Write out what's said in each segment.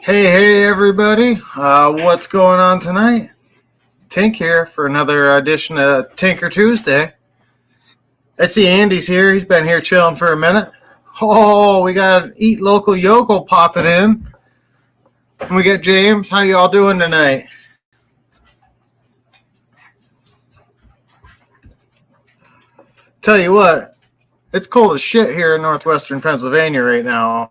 Hey, everybody. What's going on tonight? Tink here for another edition of Tinker Tuesday. I see Andy's here. He's been here chilling for a minute. Oh, we got an Eat Local Yokel popping in. And we got James. How y'all doing tonight? Tell you what, it's cold as shit here in northwestern Pennsylvania right now.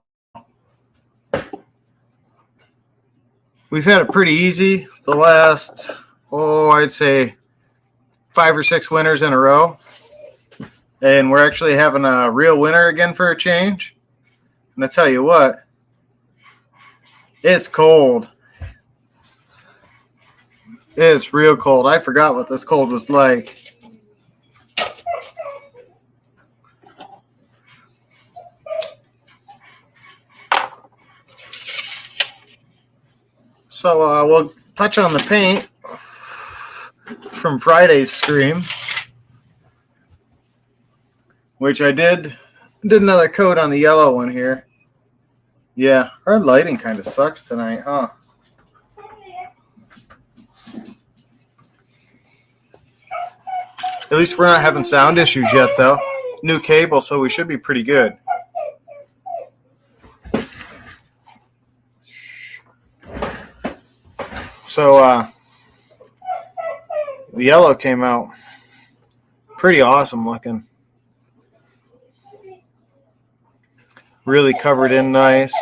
We've had it pretty easy the last, I'd say 5 or 6 winters in a row. And we're actually having a real winter again for a change. And I tell you what, it's cold. It's real cold. I forgot what this cold was like. So we'll touch on the paint from Friday's stream, which I did another coat on the yellow one here. Yeah, our lighting kind of sucks tonight, huh? At least we're not having sound issues yet, though. New cable, so we should be pretty good. So, the yellow came out pretty awesome looking. Really covered in nice.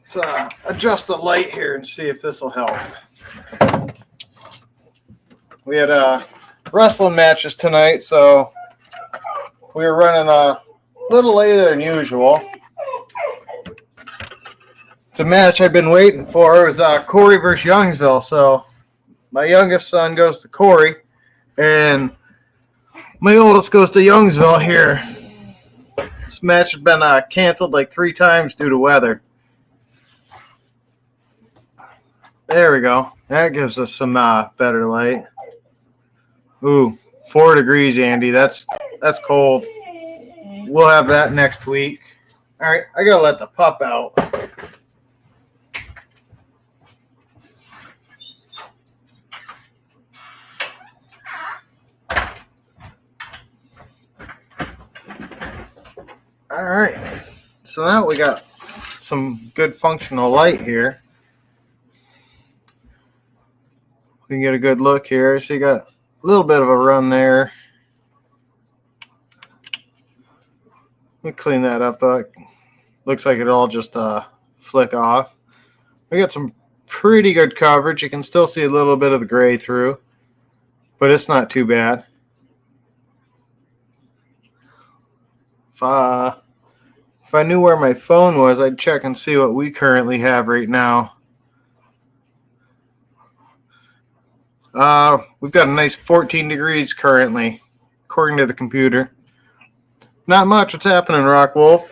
Let's adjust the light here and see if this will help. We had wrestling matches tonight, so we were running a little later than usual. It's a match I've been waiting for. It was Corey versus Youngsville. So my youngest son goes to Corey, and my oldest goes to Youngsville here. This match has been canceled like 3 times due to weather. There we go. That gives us some better light. Ooh, 4 degrees, Andy. That's cold. We'll have that next week. All right, I gotta let the pup out. All right, so now we got some good functional light here. We can get a good look here. So you got a little bit of a run there. Let me clean that up though. Looks like it all just flick off. We got some pretty good coverage. You can still see a little bit of the gray through, but it's not too bad. If I knew where my phone was, I'd check and see what we currently have right now. We've got a nice 14 degrees currently, according to the computer. Not much. What's happening, Rock Wolf?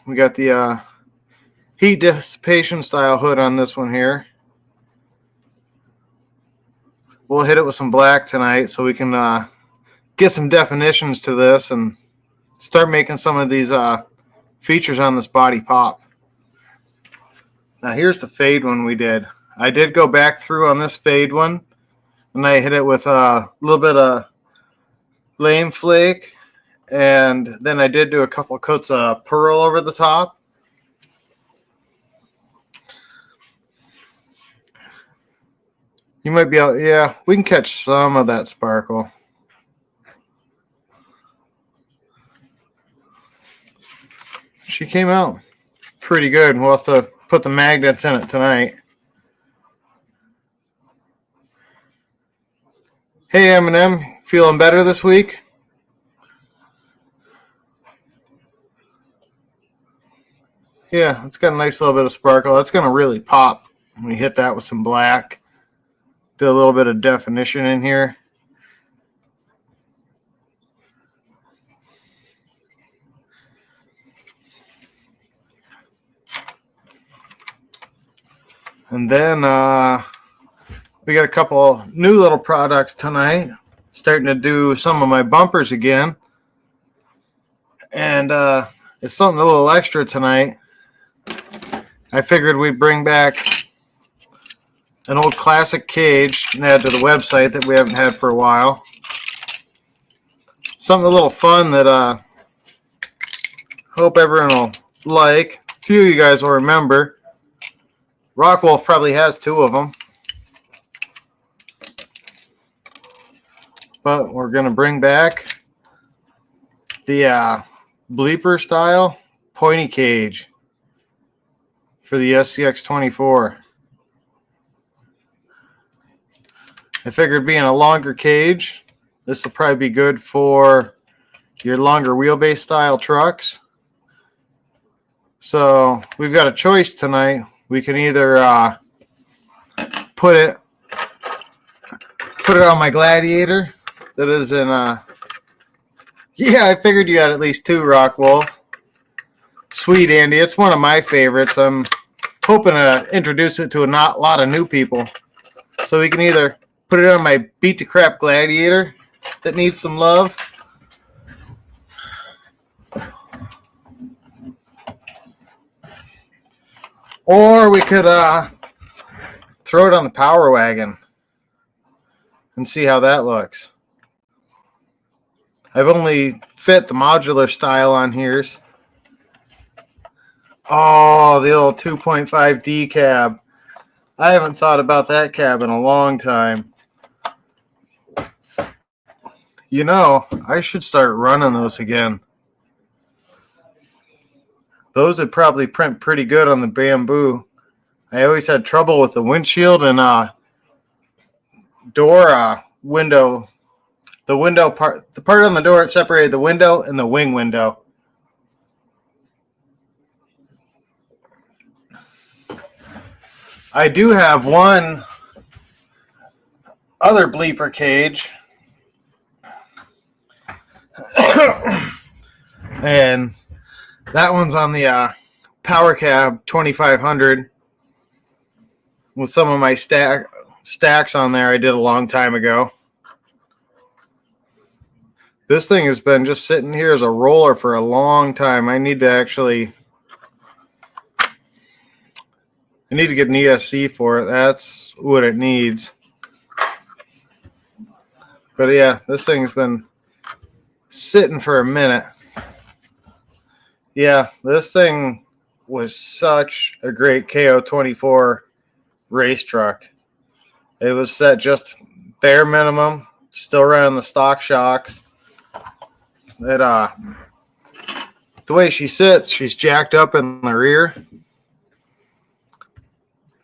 We got the heat dissipation style hood on this one here. We'll hit it with some black tonight so we can get some definitions to this and start making some of these features on this body pop. Now here's the fade one we did. I did go back through on this fade one, and I hit it with a little bit of lame flake, and then I did do a couple coats of pearl over the top. You might be able, yeah, we can catch some of that sparkle. She came out pretty good. We'll have to put the magnets in it tonight. Hey, Eminem, feeling better this week? Yeah, it's got a nice little bit of sparkle. That's going to really pop when we hit that with some black. Do a little bit of definition in here. And then we got a couple new little products tonight. starting to do some of my bumpers again. And it's something a little extra tonight. I figured we'd bring back an old classic cage and add to the website that we haven't had for a while. Something a little fun that hope everyone will like. A few of you guys will remember. Rockwolf probably has 2 of them. But we're going to bring back the bleeper style pointy cage for the SCX-24. I figured being a longer cage, this will probably be good for your longer wheelbase style trucks. So we've got a choice tonight. We can either put it on my Gladiator that is in yeah, I figured you had at least 2, Rockwolf. Sweet, Andy. It's one of my favorites. I'm hoping to introduce it to a lot of new people. So we can either put it on my beat to crap Gladiator that needs some love, or we could throw it on the Power Wagon and see how that looks. I've only fit the modular style on here's. Oh, the old 2.5D cab. I haven't thought about that cab in a long time. You know, I should start running those again. Those would probably print pretty good on the bamboo. I always had trouble with the windshield and door window. The window part, the part on the door, it separated the window and the wing window. I do have one other bleeper cage. And that one's on the Power Cab 2500 with some of my stacks on there I did a long time ago. This thing has been just sitting here as a roller for a long time. I need to get an ESC for it. That's what it needs. But yeah, this thing's been sitting for a minute. Yeah, this thing was such a great KO24 race truck. It was set just bare minimum, still running the stock shocks. The way she sits, she's jacked up in the rear.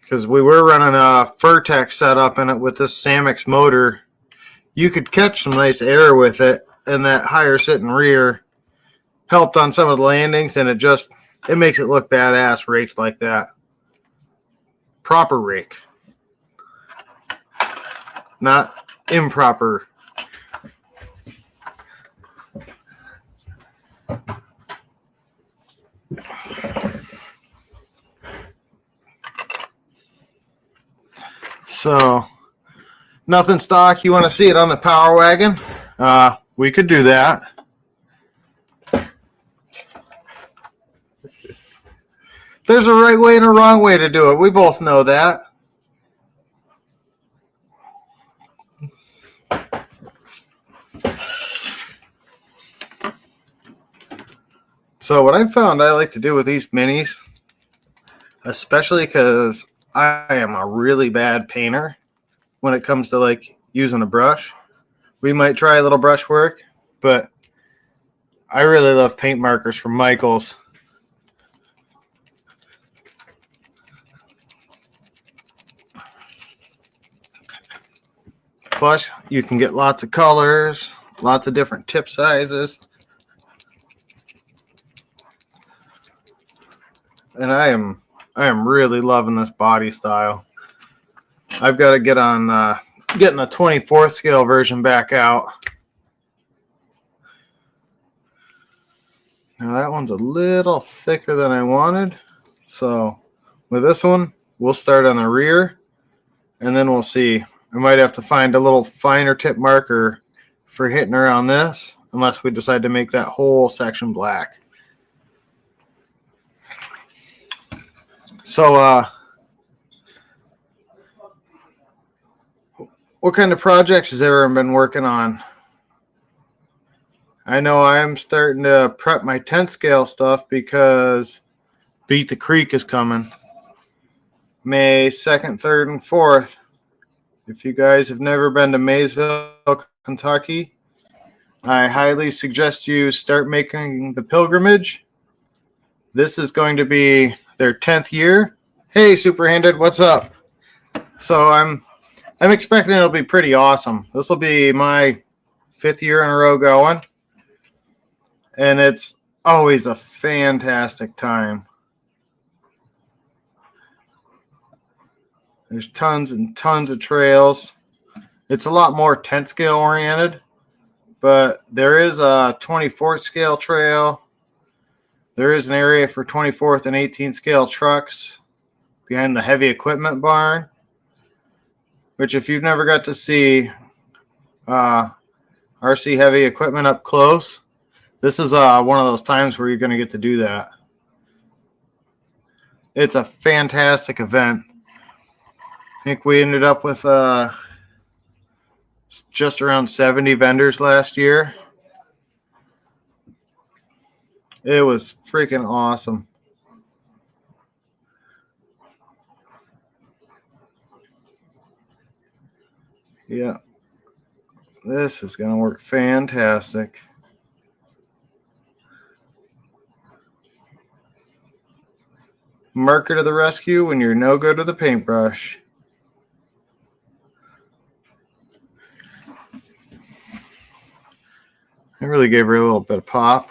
Because we were running a Furtex setup in it with this Samix motor. You could catch some nice air with it, and that higher sitting rear helped on some of the landings, and it makes it look badass raked like that. Proper rake. Not improper. So, nothing stock. You want to see it on the Power Wagon? We could do that. There's a right way and a wrong way to do it. We both know that. So what I found I like to do with these minis, especially because I am a really bad painter when it comes to like using a brush. We might try a little brush work, but I really love paint markers from Michaels. Plus, you can get lots of colors, lots of different tip sizes. And I am really loving this body style. I've got to get on getting a 24th scale version back out. Now that one's a little thicker than I wanted. So with this one, we'll start on the rear and then we'll see. I might have to find a little finer tip marker for hitting around this, unless we decide to make that whole section black. So, what kind of projects has everyone been working on? I know I'm starting to prep my 10th scale stuff because Beat the Creek is coming. May 2nd, 3rd, and 4th. If you guys have never been to Maysville, Kentucky, I highly suggest you start making the pilgrimage. This is going to be their 10th year. Hey, Superhanded, what's up? So I'm expecting it'll be pretty awesome. This will be my 5th year in a row going, and it's always a fantastic time. There's tons and tons of trails. It's a lot more 10th scale oriented, but there is a 24th scale trail. There is an area for 24th and 18th scale trucks behind the heavy equipment barn, which if you've never got to see RC heavy equipment up close, this is one of those times where you're going to get to do that. It's a fantastic event. I think we ended up with just around 70 vendors last year. It was freaking awesome. Yeah. This is going to work fantastic. Marker to the rescue when you're no good with a paintbrush. I really gave her a little bit of pop.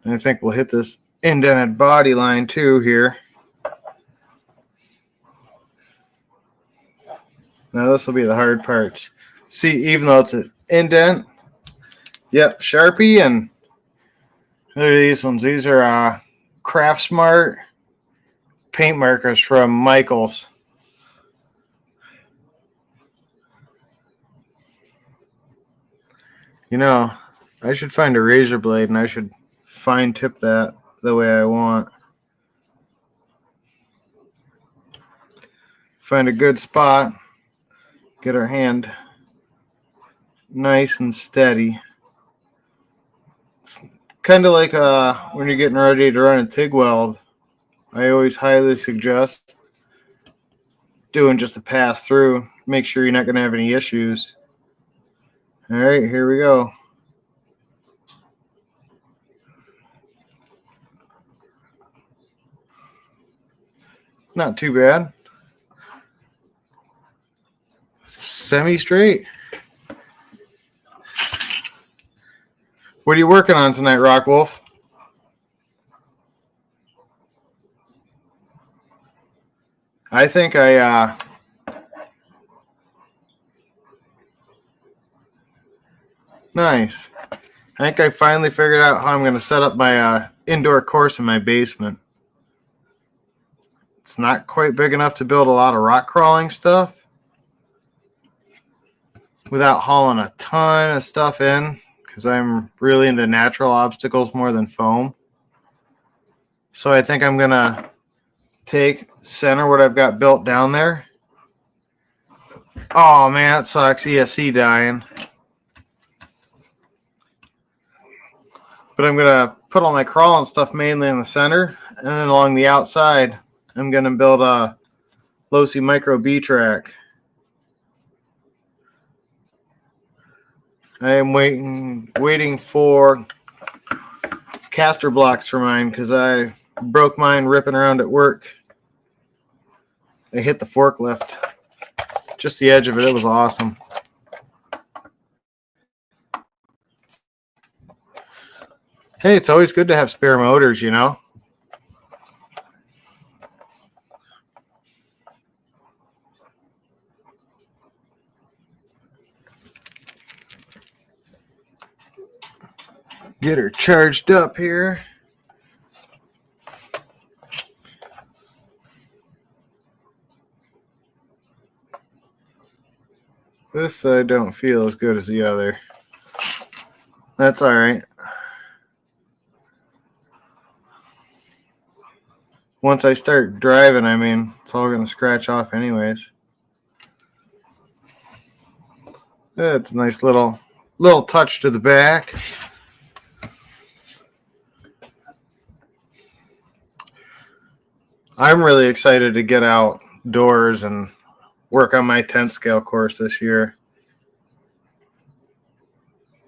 And I think we'll hit this indented body line too here. Now this will be the hard parts. See, even though it's an indent, yep, Sharpie, and look at these ones. These are Craft Smart paint markers from Michaels. You know, I should find a razor blade and I should fine tip that the way I want. Find a good spot, get our hand nice and steady. It's kind of like when you're getting ready to run a TIG weld. I always highly suggest doing just a pass through. Make sure you're not going to have any issues. All right, here we go. Not too bad. Semi-straight. What are you working on tonight, Rock Wolf? I think nice. I think I finally figured out how I'm going to set up my indoor course in my basement. It's not quite big enough to build a lot of rock crawling stuff without hauling a ton of stuff in, because I'm really into natural obstacles more than foam. So I think I'm going to center what I've got built down there. Oh, man, it sucks. ESC dying. But I'm going to put all my crawling stuff mainly in the center. And then along the outside, I'm going to build a Losi Micro B track. I am waiting for caster blocks for mine because I broke mine ripping around at work. I hit the forklift. Just the edge of it. It was awesome. Hey, it's always good to have spare motors, you know? Get her charged up here. This side don't feel as good as the other. That's all right. Once I start driving, I mean, it's all going to scratch off anyways. That's a nice little touch to the back. I'm really excited to get outdoors and work on my 10th scale course this year.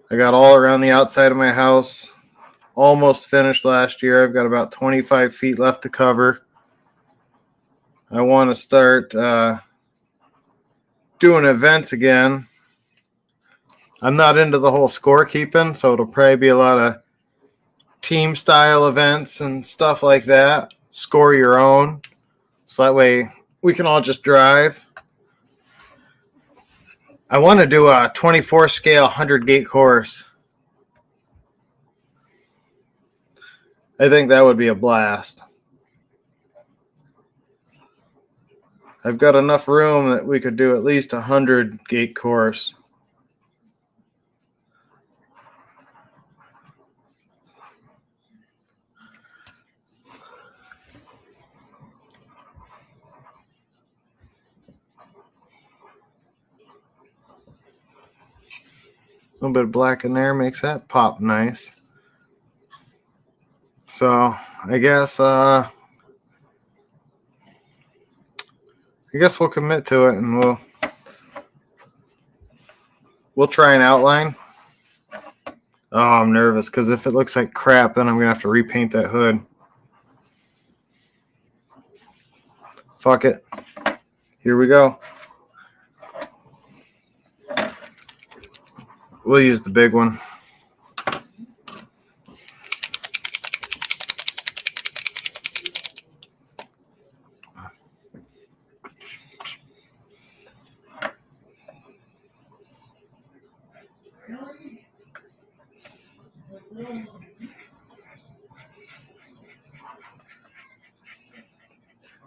I got all around the outside of my house. Almost finished last year. I've got about 25 feet left to cover. I want to start doing events again. I'm not into the whole scorekeeping, so it'll probably be a lot of team style events and stuff like that. Score your own, so that way we can all just drive. I want to do a 24 scale 100 gate course. I think that would be a blast. I've got enough room that we could do at least a 100 gate course. A little bit of black in there makes that pop nice. So I guess we'll commit to it and we'll try an outline. Oh, I'm nervous because if it looks like crap, then I'm gonna have to repaint that hood. Fuck it. Here we go. We'll use the big one.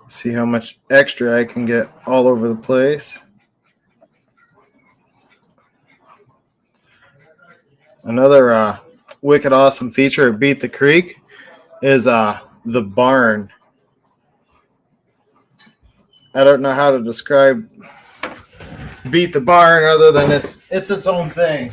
See how much extra I can get all over the place. Another wicked awesome feature of Beat the Creek is the barn. I don't know how to describe Beat the Barn other than it's its own thing.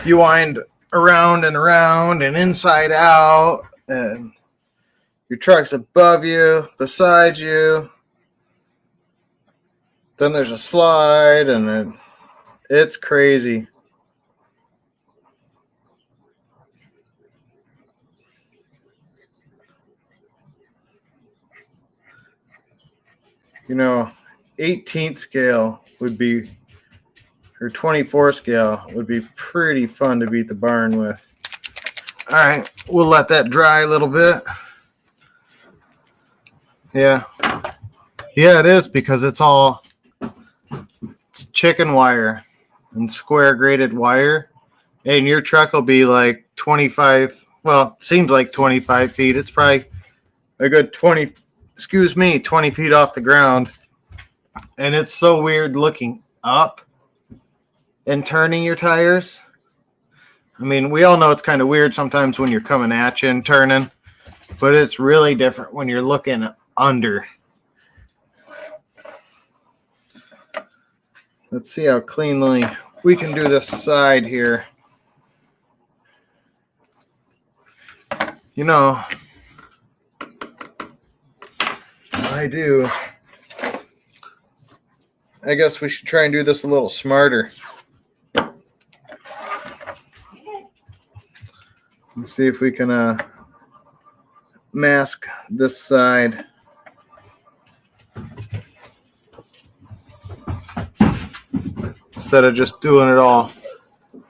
You wind around and around and inside out, and your truck's above you, beside you. Then there's a slide, and it's crazy. You know, 18th scale would be, or 24 scale would be pretty fun to beat the barn with. All right, we'll let that dry a little bit. Yeah, it is because it's chicken wire and square graded wire, and your truck will be like 25. Well, it seems like 25 feet. It's probably a good 20 feet off the ground, and it's so weird looking up and turning your tires. I mean, we all know it's kind of weird sometimes when you're coming at you and turning, but it's really different when you're looking under. Let's see how cleanly we can do this side here. You know, I guess we should try and do this a little smarter. Let's see if we can mask this side. Instead of just doing it all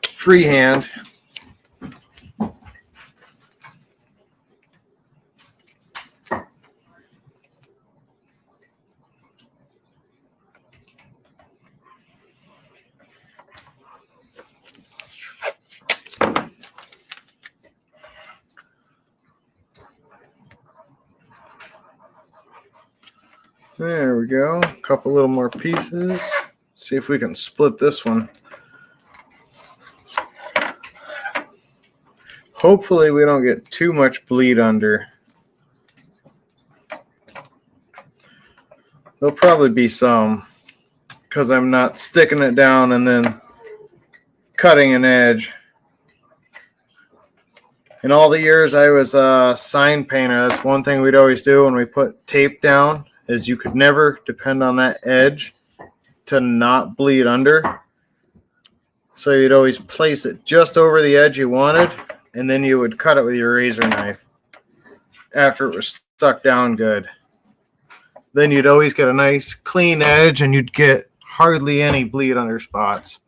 freehand. There we go. A couple little more pieces. See if we can split this one. Hopefully we don't get too much bleed under. There'll probably be some because I'm not sticking it down and then cutting an edge. In all the years I was a sign painter, that's one thing we'd always do when we put tape down, is you could never depend on that edge to not bleed under. So you'd always place it just over the edge you wanted, and then you would cut it with your razor knife after it was stuck down good. Then you'd always get a nice clean edge and you'd get hardly any bleed under spots.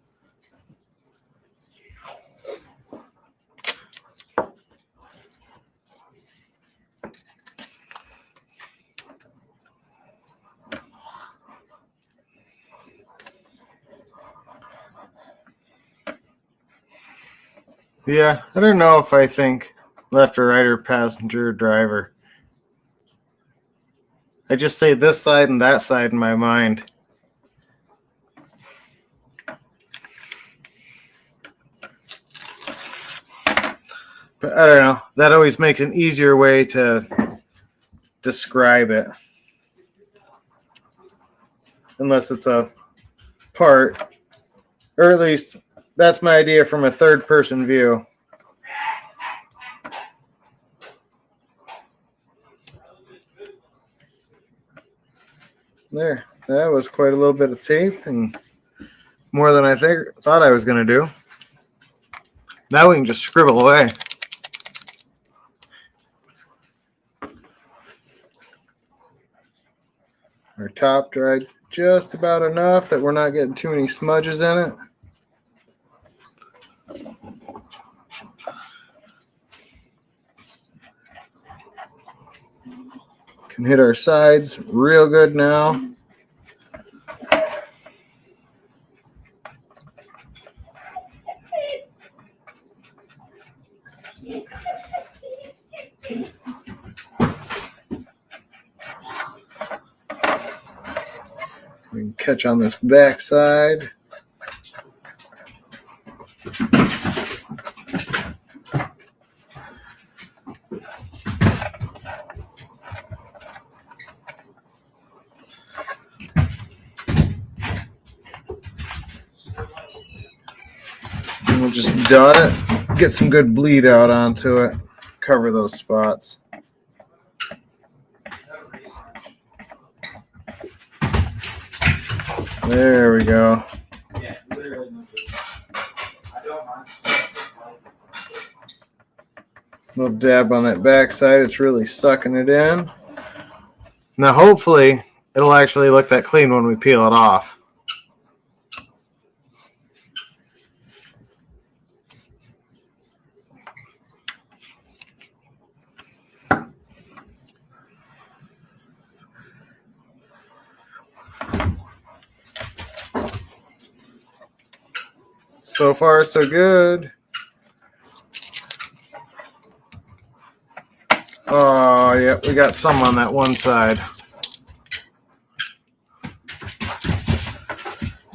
Yeah, I don't know if I think left or right or passenger or driver. I just say this side and that side in my mind. But I don't know. That always makes an easier way to describe it. Unless it's a part. Or at least that's my idea from a third-person view. There. That was quite a little bit of tape and more than I thought I was going to do. Now we can just scribble away. Our top dried just about enough that we're not getting too many smudges in it. Can hit our sides real good now. We can catch on this back side. And we'll just dot it, get some good bleed out onto it, cover those spots. There we go. Little dab on that back side. It's really sucking it in. Now hopefully it'll actually look that clean when we peel it off. So far, so good. Oh, yeah, we got some on that one side.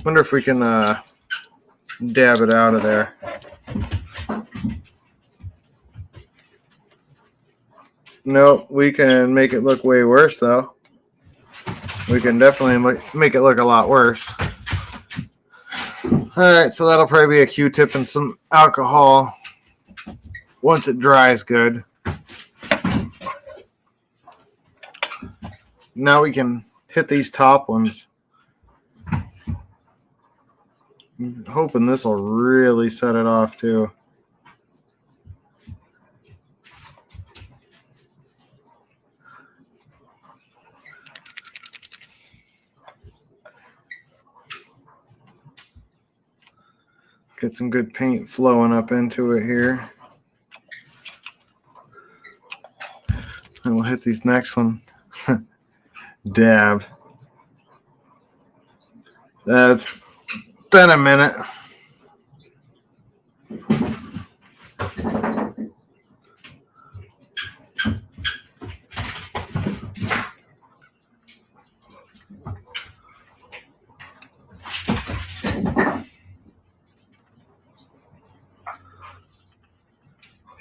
Wonder if we can dab it out of there. Nope, we can make it look way worse, though. We can definitely make it look a lot worse. Alright, so that'll probably be a Q-tip and some alcohol once it dries good. Now we can hit these top ones. I'm hoping this will really set it off too. Get some good paint flowing up into it here. And we'll hit these next one. Dab. That's been a minute.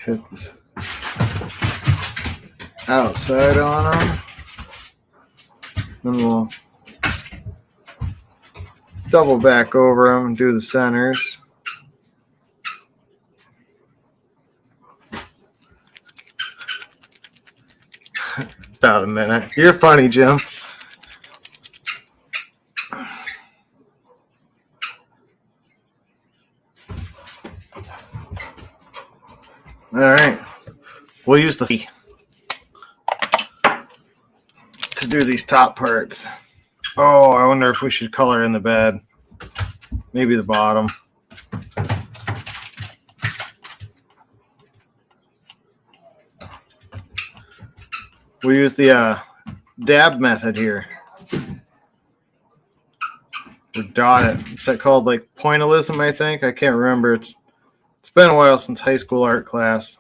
Hit this outside on them. Then we'll double back over them and do the centers. About a minute. You're funny, Jim. All right. We'll use the key to do these top parts. Oh, I wonder if we should color in the bed. Maybe the bottom. We use the dab method here. Or dot it. What's that called? Like pointillism, I think. I can't remember. It's been a while since high school art class.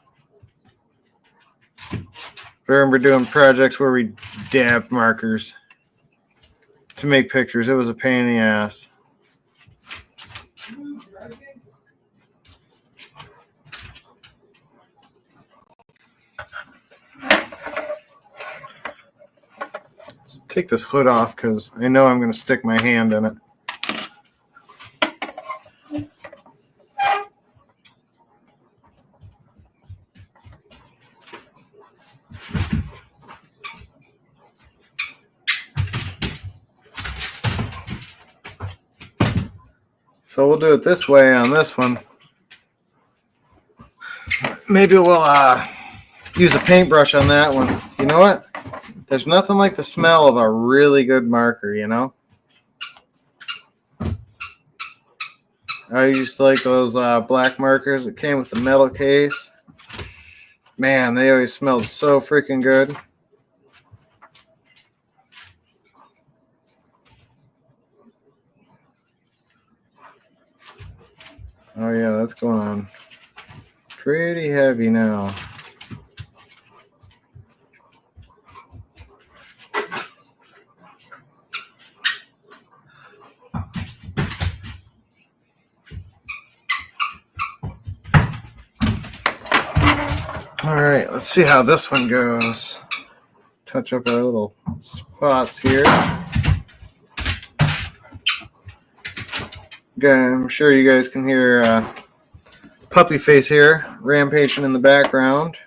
I remember doing projects where we dabbed markers to make pictures. It was a pain in the ass. Let's take this hood off because I know I'm going to stick my hand in it. So we'll do it this way on this one. Maybe we'll use a paintbrush on that one. You know what? There's nothing like the smell of a really good marker, you know? I used to like those black markers that came with the metal case. Man, they always smelled so freaking good. Oh yeah, that's going on pretty heavy now. All right, let's see how this one goes. Touch up our little spots here. Okay, I'm sure you guys can hear puppy face here rampaging in the background.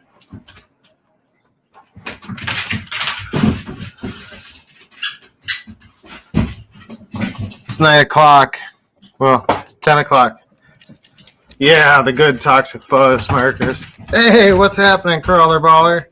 It's 9 o'clock. Well, it's 10 o'clock. Yeah, the good toxic buzz markers. Hey, what's happening, crawler baller?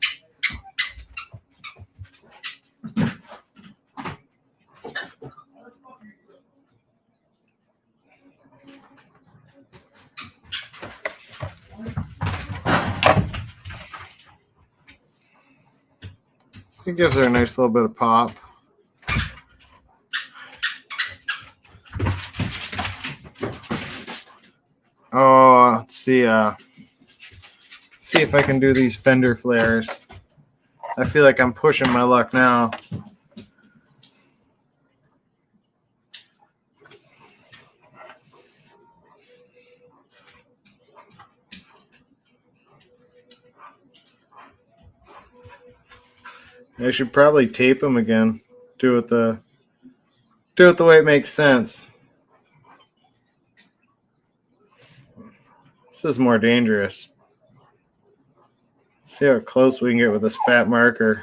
It gives her a nice little bit of pop. Oh, let's see. See if I can do these fender flares. I feel like I'm pushing my luck now. I should probably tape them again. Do it the way it makes sense. This is more dangerous. Let's see how close we can get with this fat marker.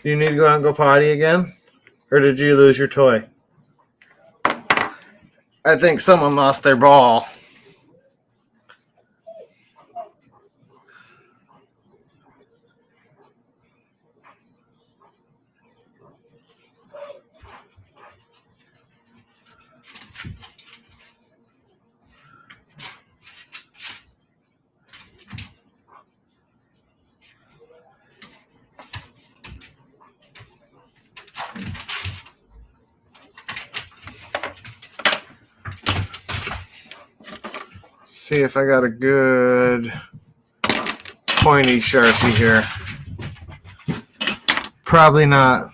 Do you need to go out and go potty again? Or did you lose your toy? I think someone lost their ball. See if I got a good pointy Sharpie here. Probably not.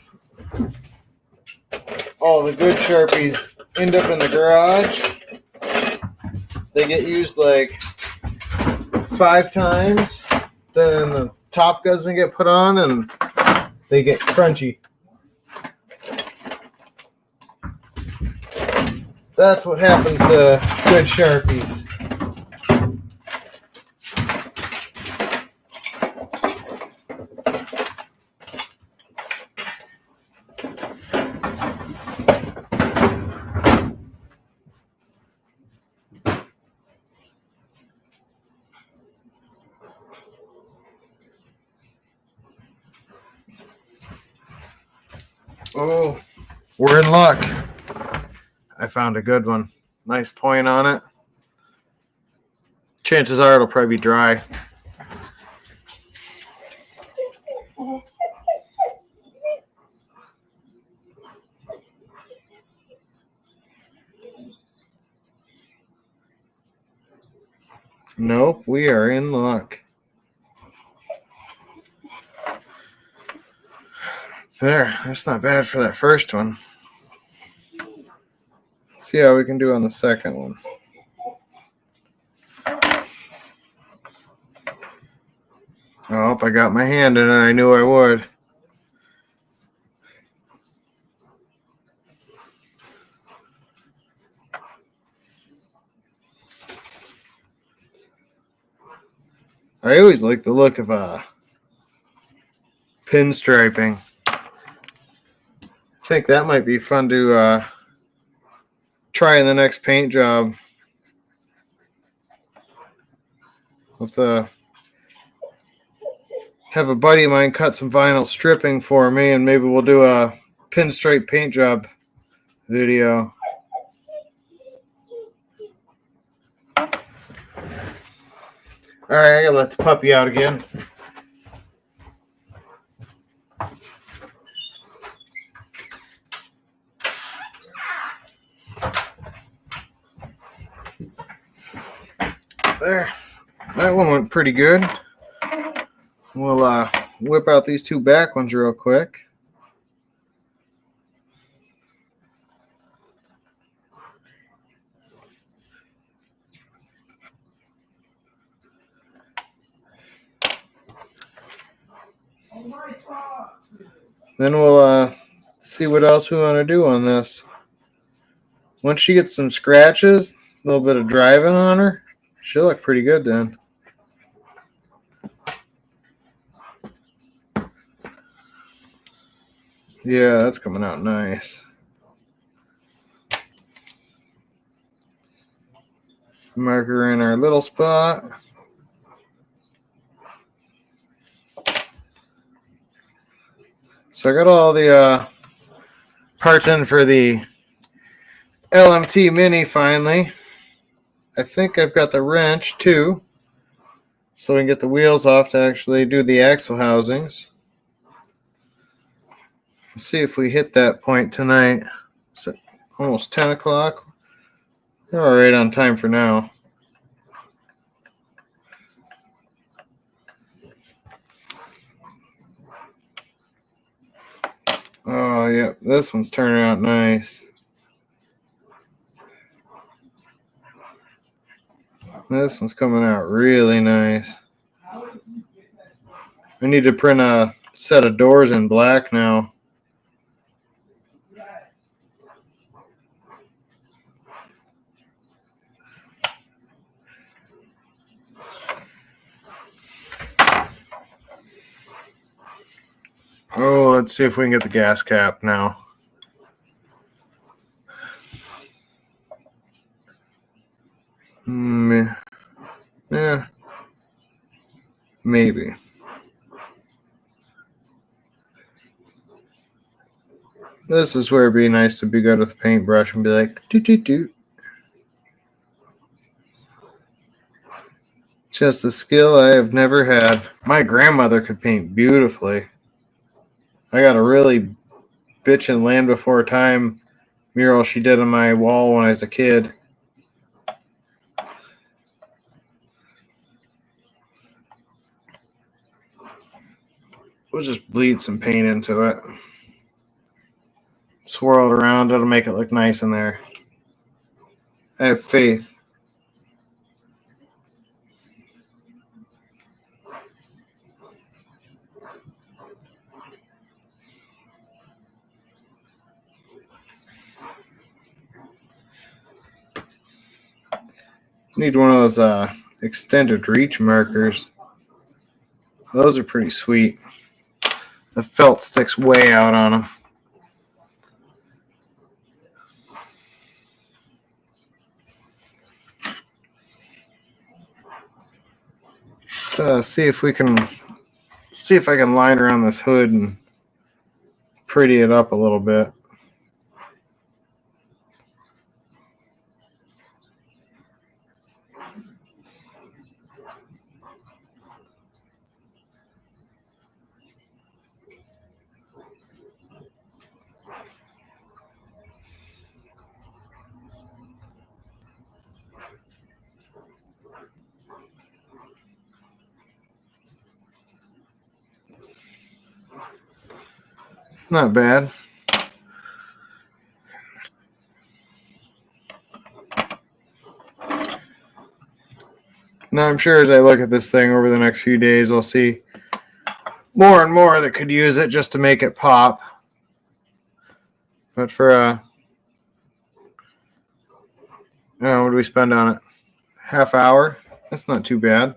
All the good Sharpies end up in the garage. they get used like 5 times, then the top doesn't get put on and they get crunchy. That's what happens to good Sharpies. Oh, we're in luck. I found a good one. Nice point on it. Chances are it'll probably be dry. Nope, we are in luck. There, that's not bad for that first one. Let's see how we can do on the second one. Oh, I got my hand in it. I knew I would. I always like the look of pinstriping. I think that might be fun to try in the next paint job. I'll have to have a buddy of mine cut some vinyl stripping for me, and maybe we'll do a pinstripe paint job video. All right, I gotta let the puppy out again. There, that one went pretty good. We'll whip out these 2 back ones real quick. Then we'll see what else we want to do on this. Once she gets some scratches, a little bit of driving on her, she'll look pretty good then. Yeah, that's coming out nice. Marker in our little spot. So I got all the parts in for the LMT Mini finally. I think I've got the wrench too, so we can get the wheels off to actually do the axle housings. Let's see if we hit that point tonight. It's almost 10 o'clock. We're all right on time for now. Oh, yeah, this one's turning out nice. This one's coming out really nice. I need to print a set of doors in black now. Oh, let's see if we can get the gas cap now. Yeah, maybe. This is where it'd be nice to be good with a paintbrush and be like, doot, doot, doot. Just a skill I have never had. My grandmother could paint beautifully. I got a really bitchin' Land Before Time mural she did on my wall when I was a kid. We'll just bleed some paint into it. Swirl it around. It'll make it look nice in there. I have faith. Need one of those extended reach markers. Those are pretty sweet. The felt sticks way out on them. Let's see if I can line around this hood and pretty it up a little bit. Not bad. Now I'm sure as I look at this thing over the next few days, I'll see more and more that could use it just to make it pop. But for what do we spend on it? Half hour? That's not too bad.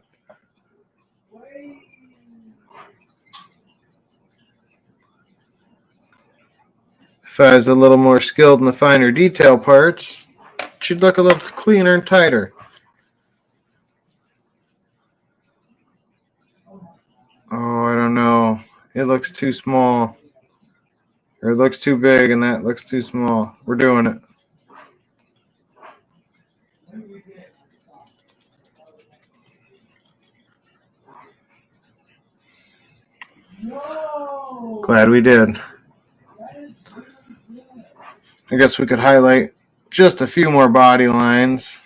If I was a little more skilled in the finer detail parts, it should look a little cleaner and tighter. Oh, I don't know. It looks too small. Or it looks too big and that looks too small. We're doing it. Glad we did. I guess we could highlight just a few more body lines.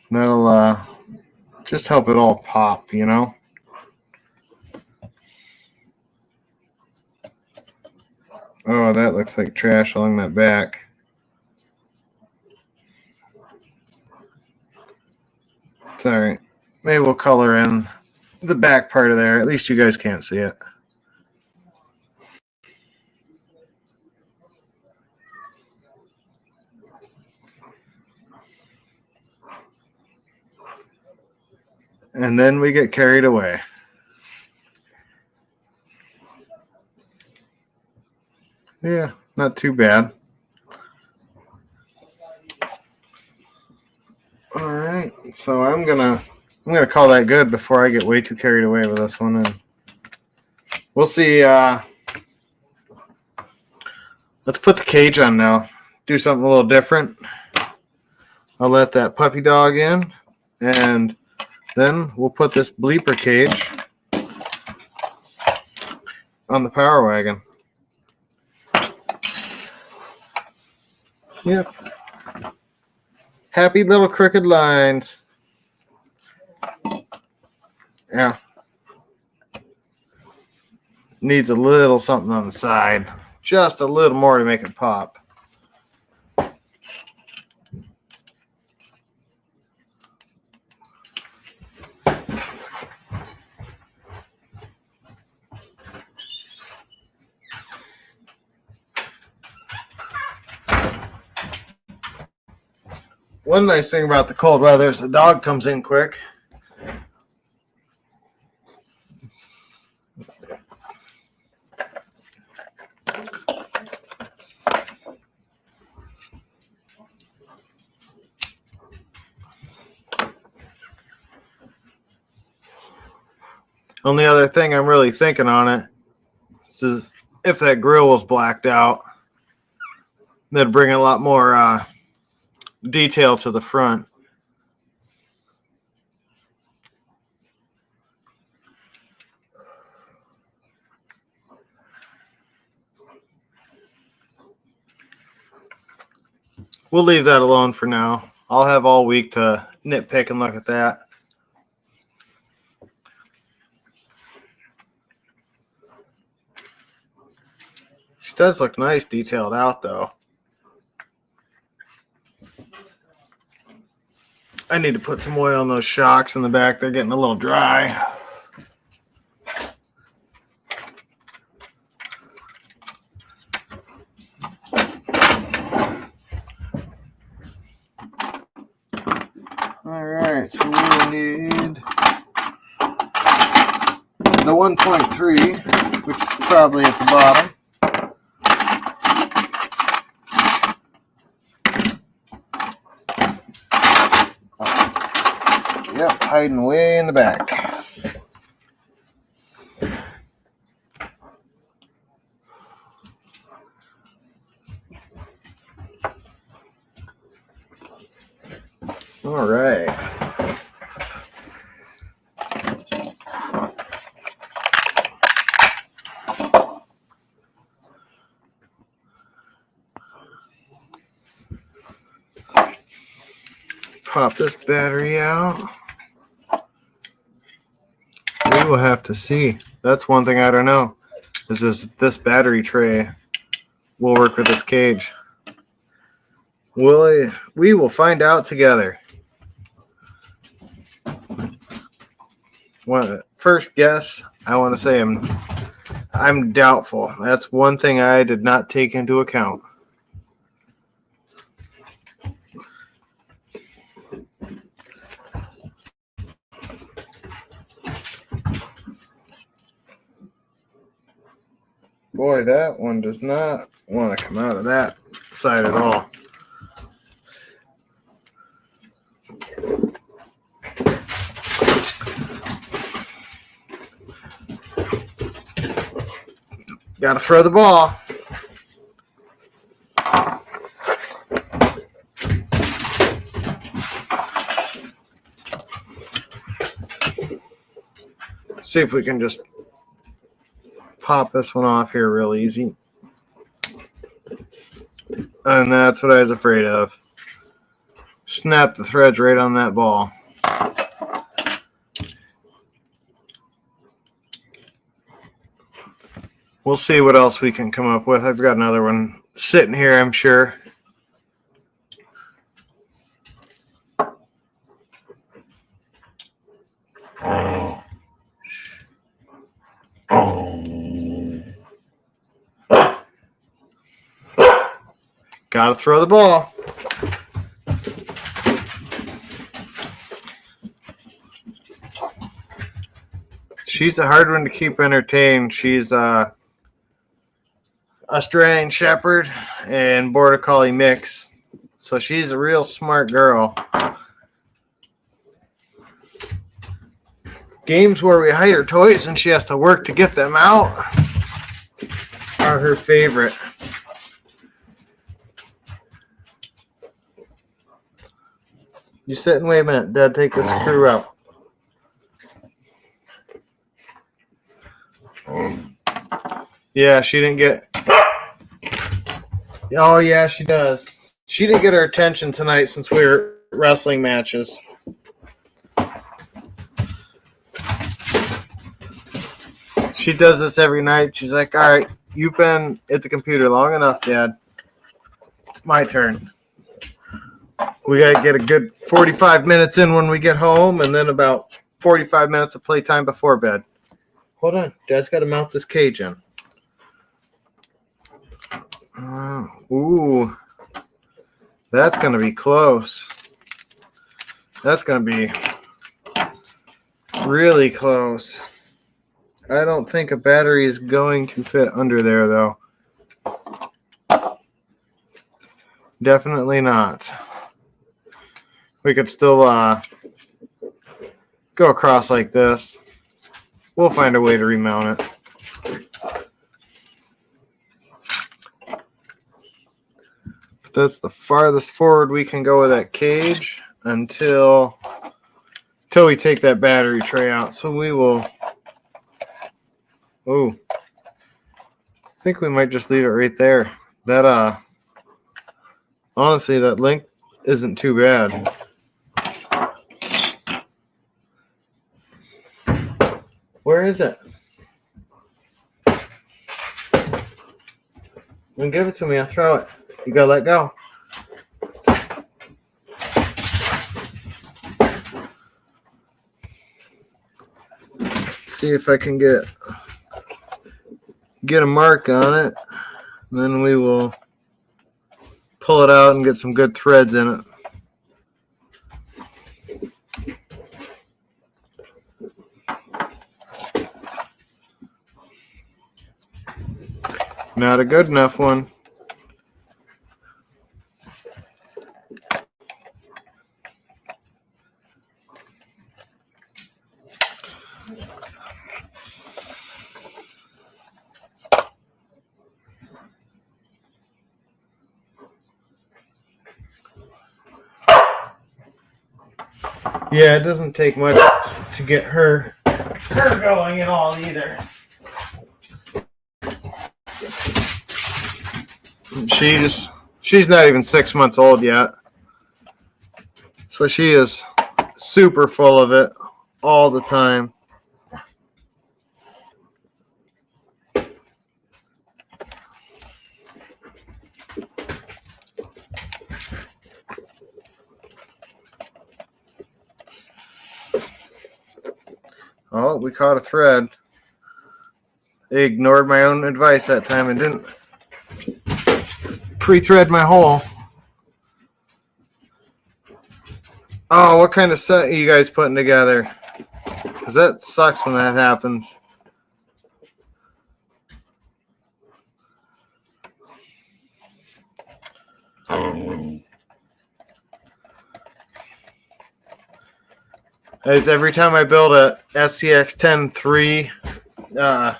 That'll just help it all pop, you know? Oh, that looks like trash along that back. It's all right. Maybe we'll color in the back part of there. At least you guys can't see it. And then we get carried away. Yeah, not too bad. All right, so I'm gonna call that good before I get way too carried away with this one, and we'll see. Let's put the cage on now. Do something a little different. I'll let that puppy dog in, and then we'll put this bleeper cage on the Power Wagon. Yep. Happy little crooked lines. Yeah. Needs a little something on the side. Just a little more to make it pop. One nice thing about the cold weather is the dog comes in quick. Only other thing I'm really thinking on it is if that grill was blacked out, that'd bring a lot more detail to the front. We'll leave that alone for now. I'll have all week to nitpick and look at that. She does look nice detailed out, though. I need to put some oil on those shocks in the back. They're getting a little dry. so we will need the 1.3, which is probably at the bottom. Yep, hiding way in the back. All right. Pop this battery out. We will have to see. That's one thing I don't know. Is this battery tray will work with this cage? We will find out together. First guess, I want to say I'm doubtful. That's one thing I did not take into account. Boy, that one does not want to come out of that side at all. Got to throw the ball. See if we can just pop this one off here real easy. And that's what I was afraid of. Snap the threads right on that ball. We'll see what else we can come up with. I've got another one sitting here, I'm sure. Gotta throw the ball. She's a hard one to keep entertained. She's Australian Shepherd and Border Collie mix. So she's a real smart girl. Games where we hide her toys and she has to work to get them out are her favorite. You sit and wait a minute. Dad, take the screw out. Yeah, she didn't get... Oh, yeah, she does. She didn't get her attention tonight since we were wrestling matches. She does this every night. She's like, all right, you've been at the computer long enough, Dad. It's my turn. We got to get a good 45 minutes in when we get home, and then about 45 minutes of playtime before bed. Hold on. Dad's got to mount this cage in. Ooh. That's going to be close. That's going to be really close. I don't think a battery is going to fit under there, though. Definitely not. We could still go across like this. We'll find a way to remount it. But that's the farthest forward we can go with that cage until we take that battery tray out. So we will... Oh, I think we might just leave it right there. That honestly, that length isn't too bad. Where is it? Then give it to me. I'll throw it. You gotta let go. See if I can get a mark on it, and then we will pull it out and get some good threads in it. Not a good enough one. Yeah, it doesn't take much to get her going at all either. She's not even 6 months old yet. So she is super full of it all the time. Oh, we caught a thread. I ignored my own advice that time and didn't pre-thread my hole. Oh, what kind of set are you guys putting together? Because that sucks when that happens. It's every time I build a SCX-10-3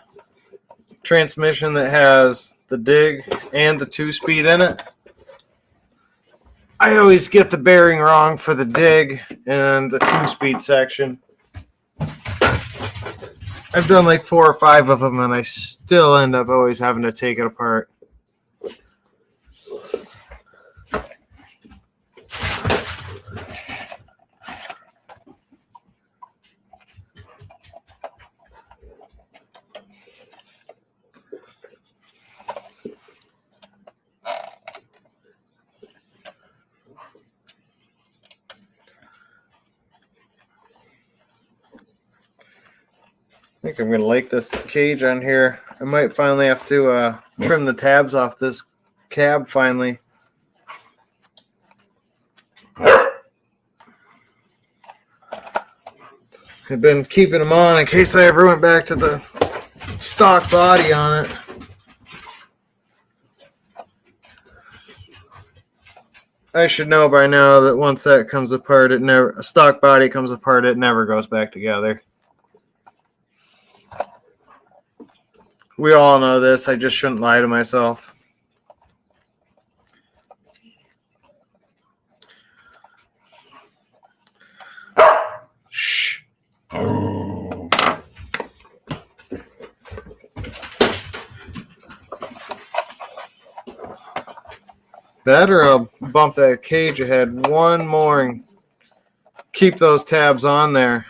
transmission that has the dig and the 2-speed in it, I always get the bearing wrong for the dig and the 2-speed section. I've done like 4 or 5 of them, and I still end up always having to take it apart. I think I'm going to like this cage on here. I might finally have to trim the tabs off this cab finally. I've been keeping them on in case I ever went back to the stock body on it. I should know by now that once that comes apart, a stock body comes apart, it never goes back together. We all know this. I just shouldn't lie to myself. Shh. That or I'll bump that cage ahead one more and keep those tabs on there.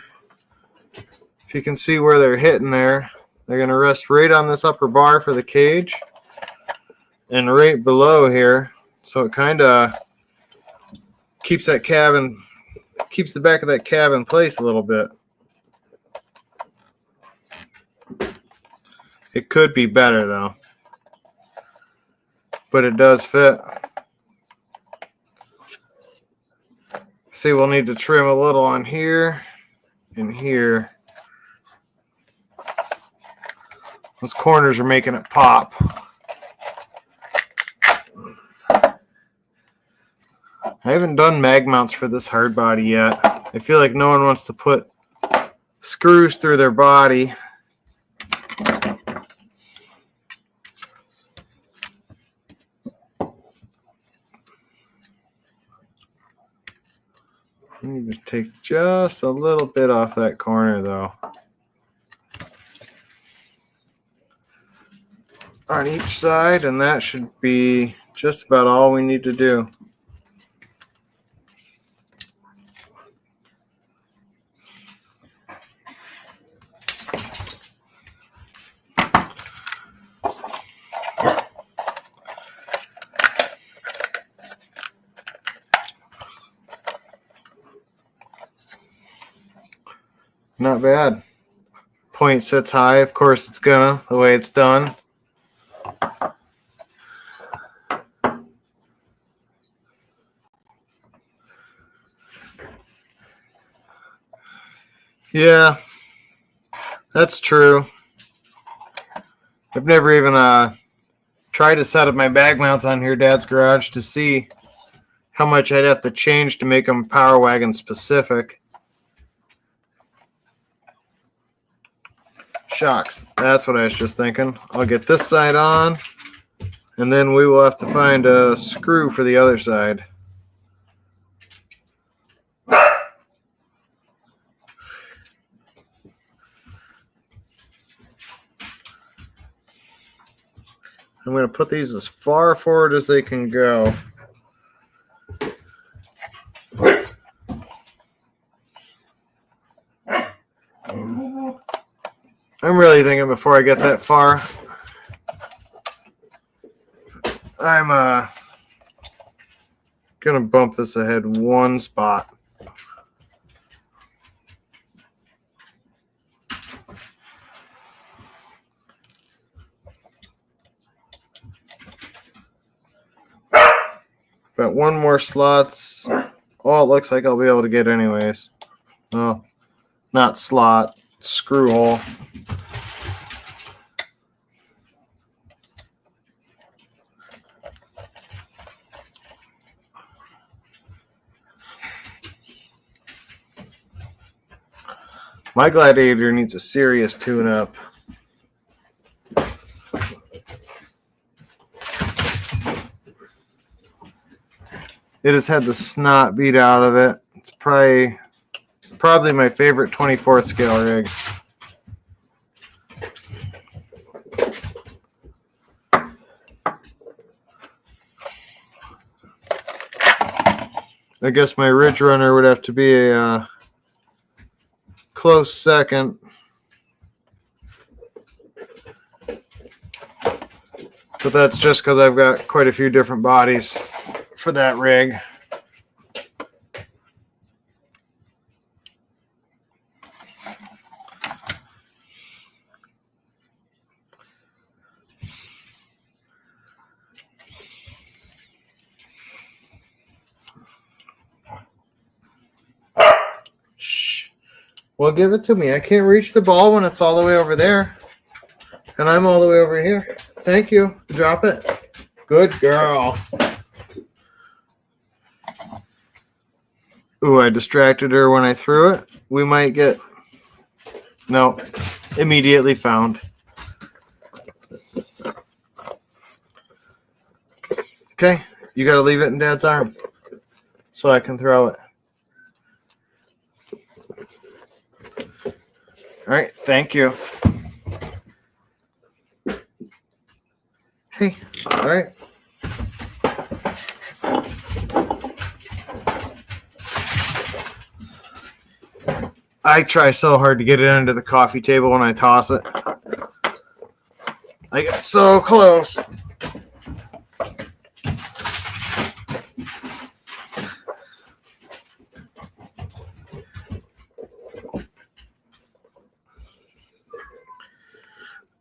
If you can see where they're hitting there, they're going to rest right on this upper bar for the cage and right below here. So it kind of keeps that cab keeps the back of that cab in place a little bit. It could be better though, but it does fit. See, we'll need to trim a little on here and here. Those corners are making it pop. I haven't done mag mounts for this hard body yet. I feel like no one wants to put screws through their body. I need to take just a little bit off that corner though. On each side, and that should be just about all we need to do. Not bad. Point sits high, of course it's gonna, the way it's done. Yeah, that's true. I've never even tried to set up my bag mounts on here, Dad's garage, to see how much I'd have to change to make them Power Wagon specific. Shocks. That's what I was just thinking. I'll get this side on, and then we will have to find a screw for the other side. I'm going to put these as far forward as they can go. I'm really thinking before I get that far, I'm going to bump this ahead one spot. Got one more slots. Oh, it looks like I'll be able to get anyways. Oh, not slot, screw hole. My Gladiator needs a serious tune-up. It has had the snot beat out of it. It's probably my favorite 24th scale rig. I guess my Ridge Runner would have to be a close second. But that's just because I've got quite a few different bodies for that rig. Shh. Well, give it to me. I can't reach the ball when it's all the way over there. And I'm all the way over here. Thank you. Drop it. Good girl. Ooh, I distracted her when I threw it. We might get... No. Immediately found. Okay. You got to leave it in Dad's arm so I can throw it. All right. Thank you. Hey. All right. I try so hard to get it under the coffee table when I toss it. I get so close.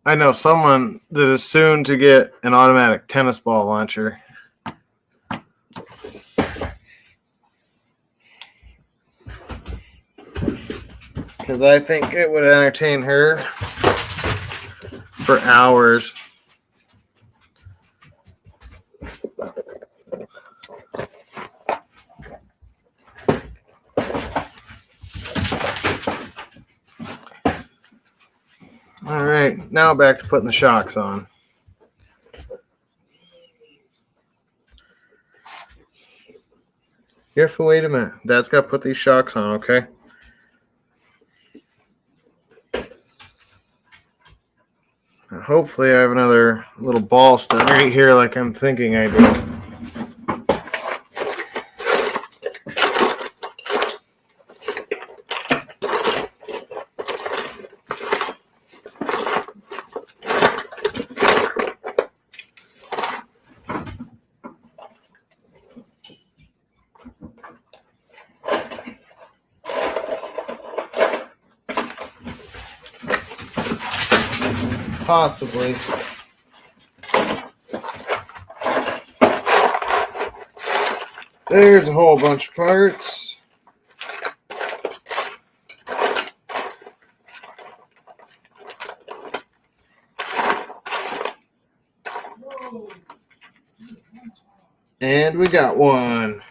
I know someone that is soon to get an automatic tennis ball launcher. Because I think it would entertain her for hours. All right, now back to putting the shocks on. You have to wait a minute. Dad's got to put these shocks on, okay? Hopefully I have another little ball stud right here like I'm thinking I do. Possibly. There's a whole bunch of parts. And we got one.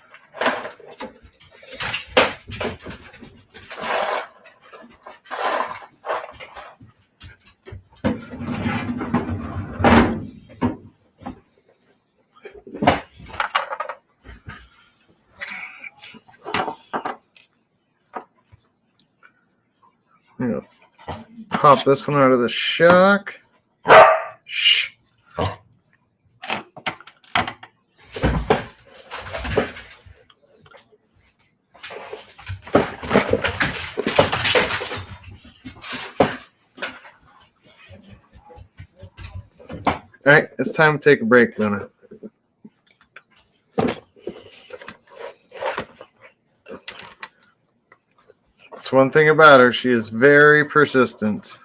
Pop this one out of the shock. Shh. All right, it's time to take a break, Luna. That's one thing about her. She is very persistent.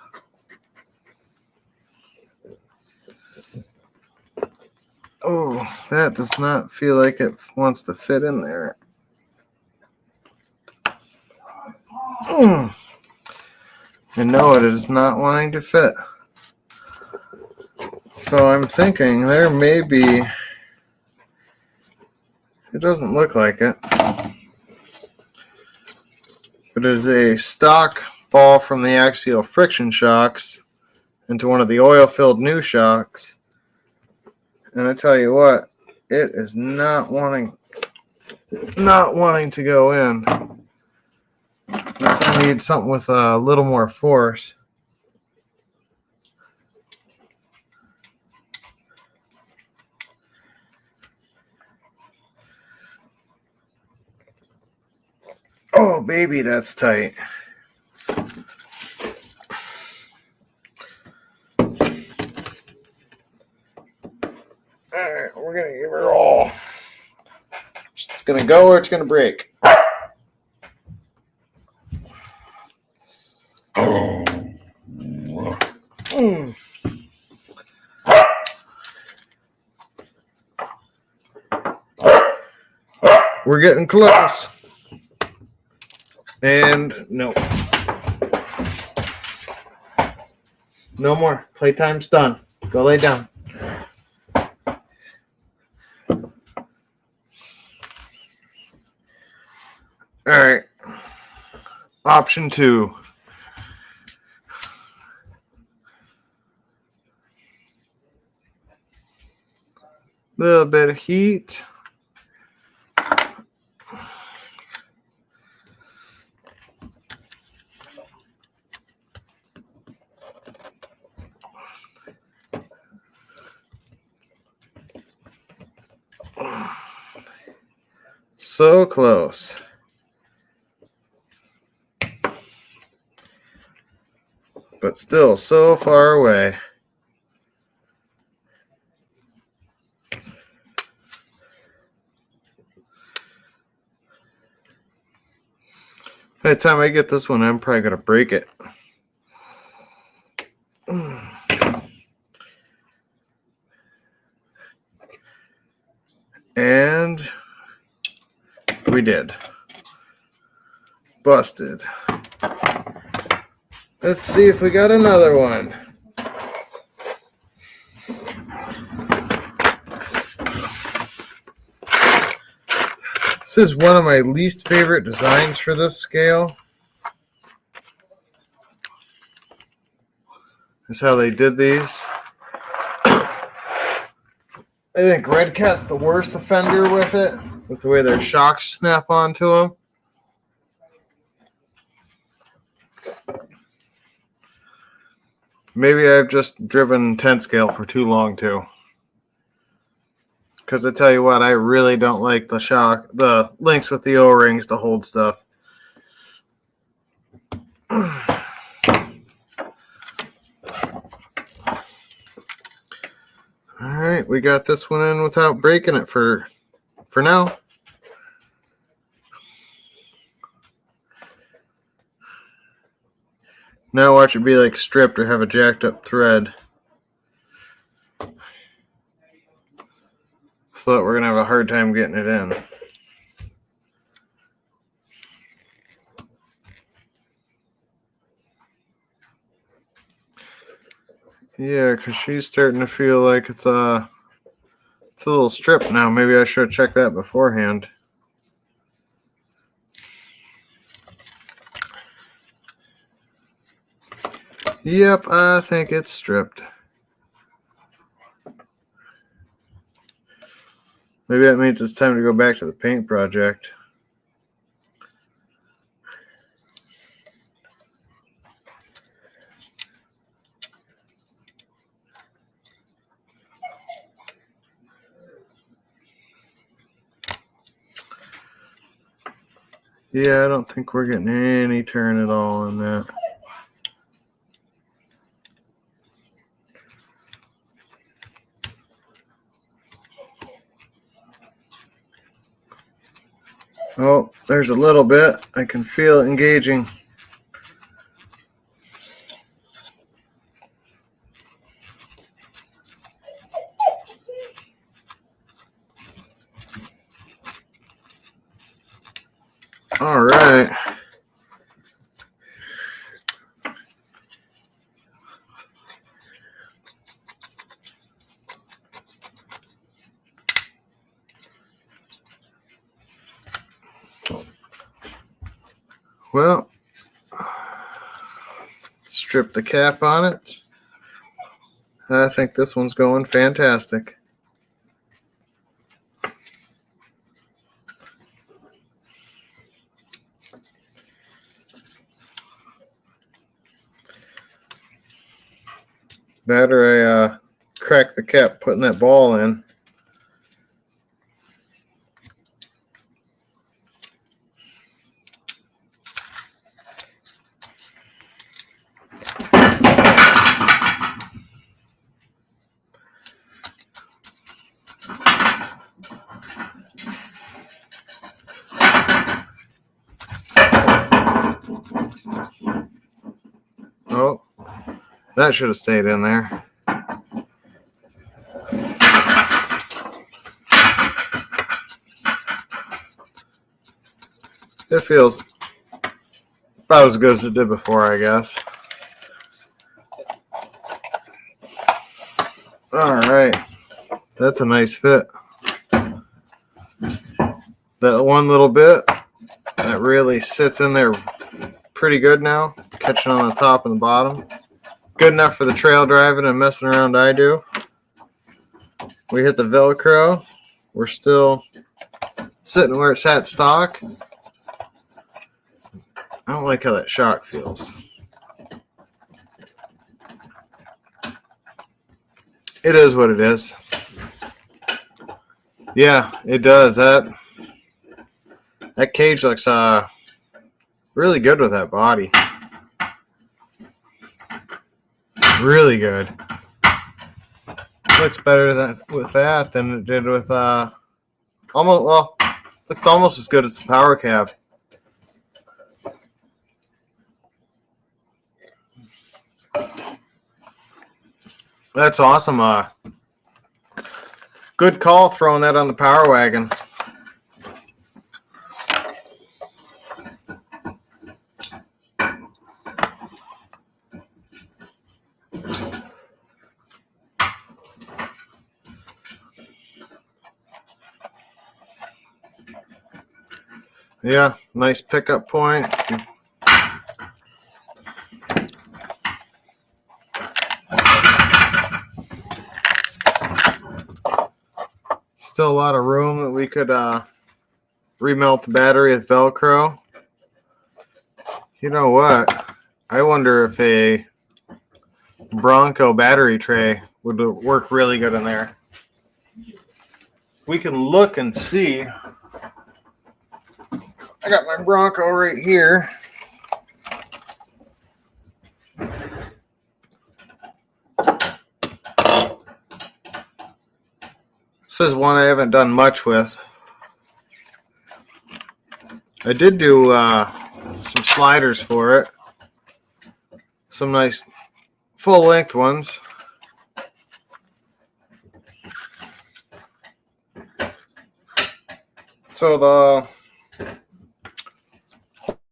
Oh, that does not feel like it wants to fit in there. And no, it is not wanting to fit. So I'm thinking there may be, it doesn't look like it, but it is a stock ball from the axial friction shocks into one of the oil-filled new shocks. And I tell you what, it is not wanting to go in. I need something with a little more force. Oh, baby, that's tight. All right, we're going to give her all. It's going to go or it's going to break. We're getting close. And no. No more. Playtime's done. Go lay down. All right. Option 2. Little bit of heat. So close. But still so far away. By the time I get this one, I'm probably going to break it. And we did. Busted. Let's see if we got another one. This is one of my least favorite designs for this scale. That's how they did these. I think Red Cat's the worst offender with it, with the way their shocks snap onto them. Maybe I've just driven 10 scale for too long too. Because I tell you what, I really don't like the links with the O-rings to hold stuff. All right, we got this one in without breaking it for now. Now watch it be like stripped or have a jacked up thread. So that we're going to have a hard time getting it in. Yeah, because she's starting to feel like it's It's a little strip now. Maybe I should have checked that beforehand. Yep, I think it's stripped. Maybe that means it's time to go back to the paint project. Yeah, I don't think we're getting any turn at all on that. Oh, there's a little bit. I can feel it engaging. All right. Well, strip the cap on it. I think this one's going fantastic. Better I crack the cap putting that ball in. Oh, that should have stayed in there. It feels about as good as it did before, I guess. All right. That's a nice fit. That one little bit, that really sits in there pretty good now, catching on the top and the bottom. Good enough for the trail driving and messing around I do. We hit the Velcro. We're still sitting where it's at stock. I don't like how that shock feels. It is what it is. Yeah, it does. That cage looks really good with that body. Really good. Looks better with that than it did with looks almost as good as the power cab. That's awesome. Good call throwing that on the Power Wagon. Yeah, nice pickup point. Still a lot of room that we could remelt the battery with Velcro. You know what? I wonder if a Bronco battery tray would work really good in there. We can look and see. I got my Bronco right here. This is one I haven't done much with. I did do some sliders for it. Some nice full-length ones. So the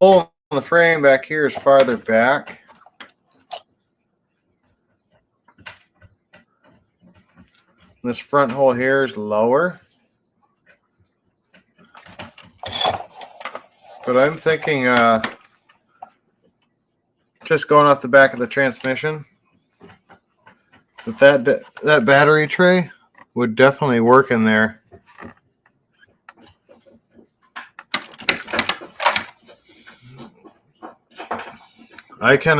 hole in the frame back here is farther back. This front hole here is lower. But I'm thinking just going off the back of the transmission, that battery tray would definitely work in there. I can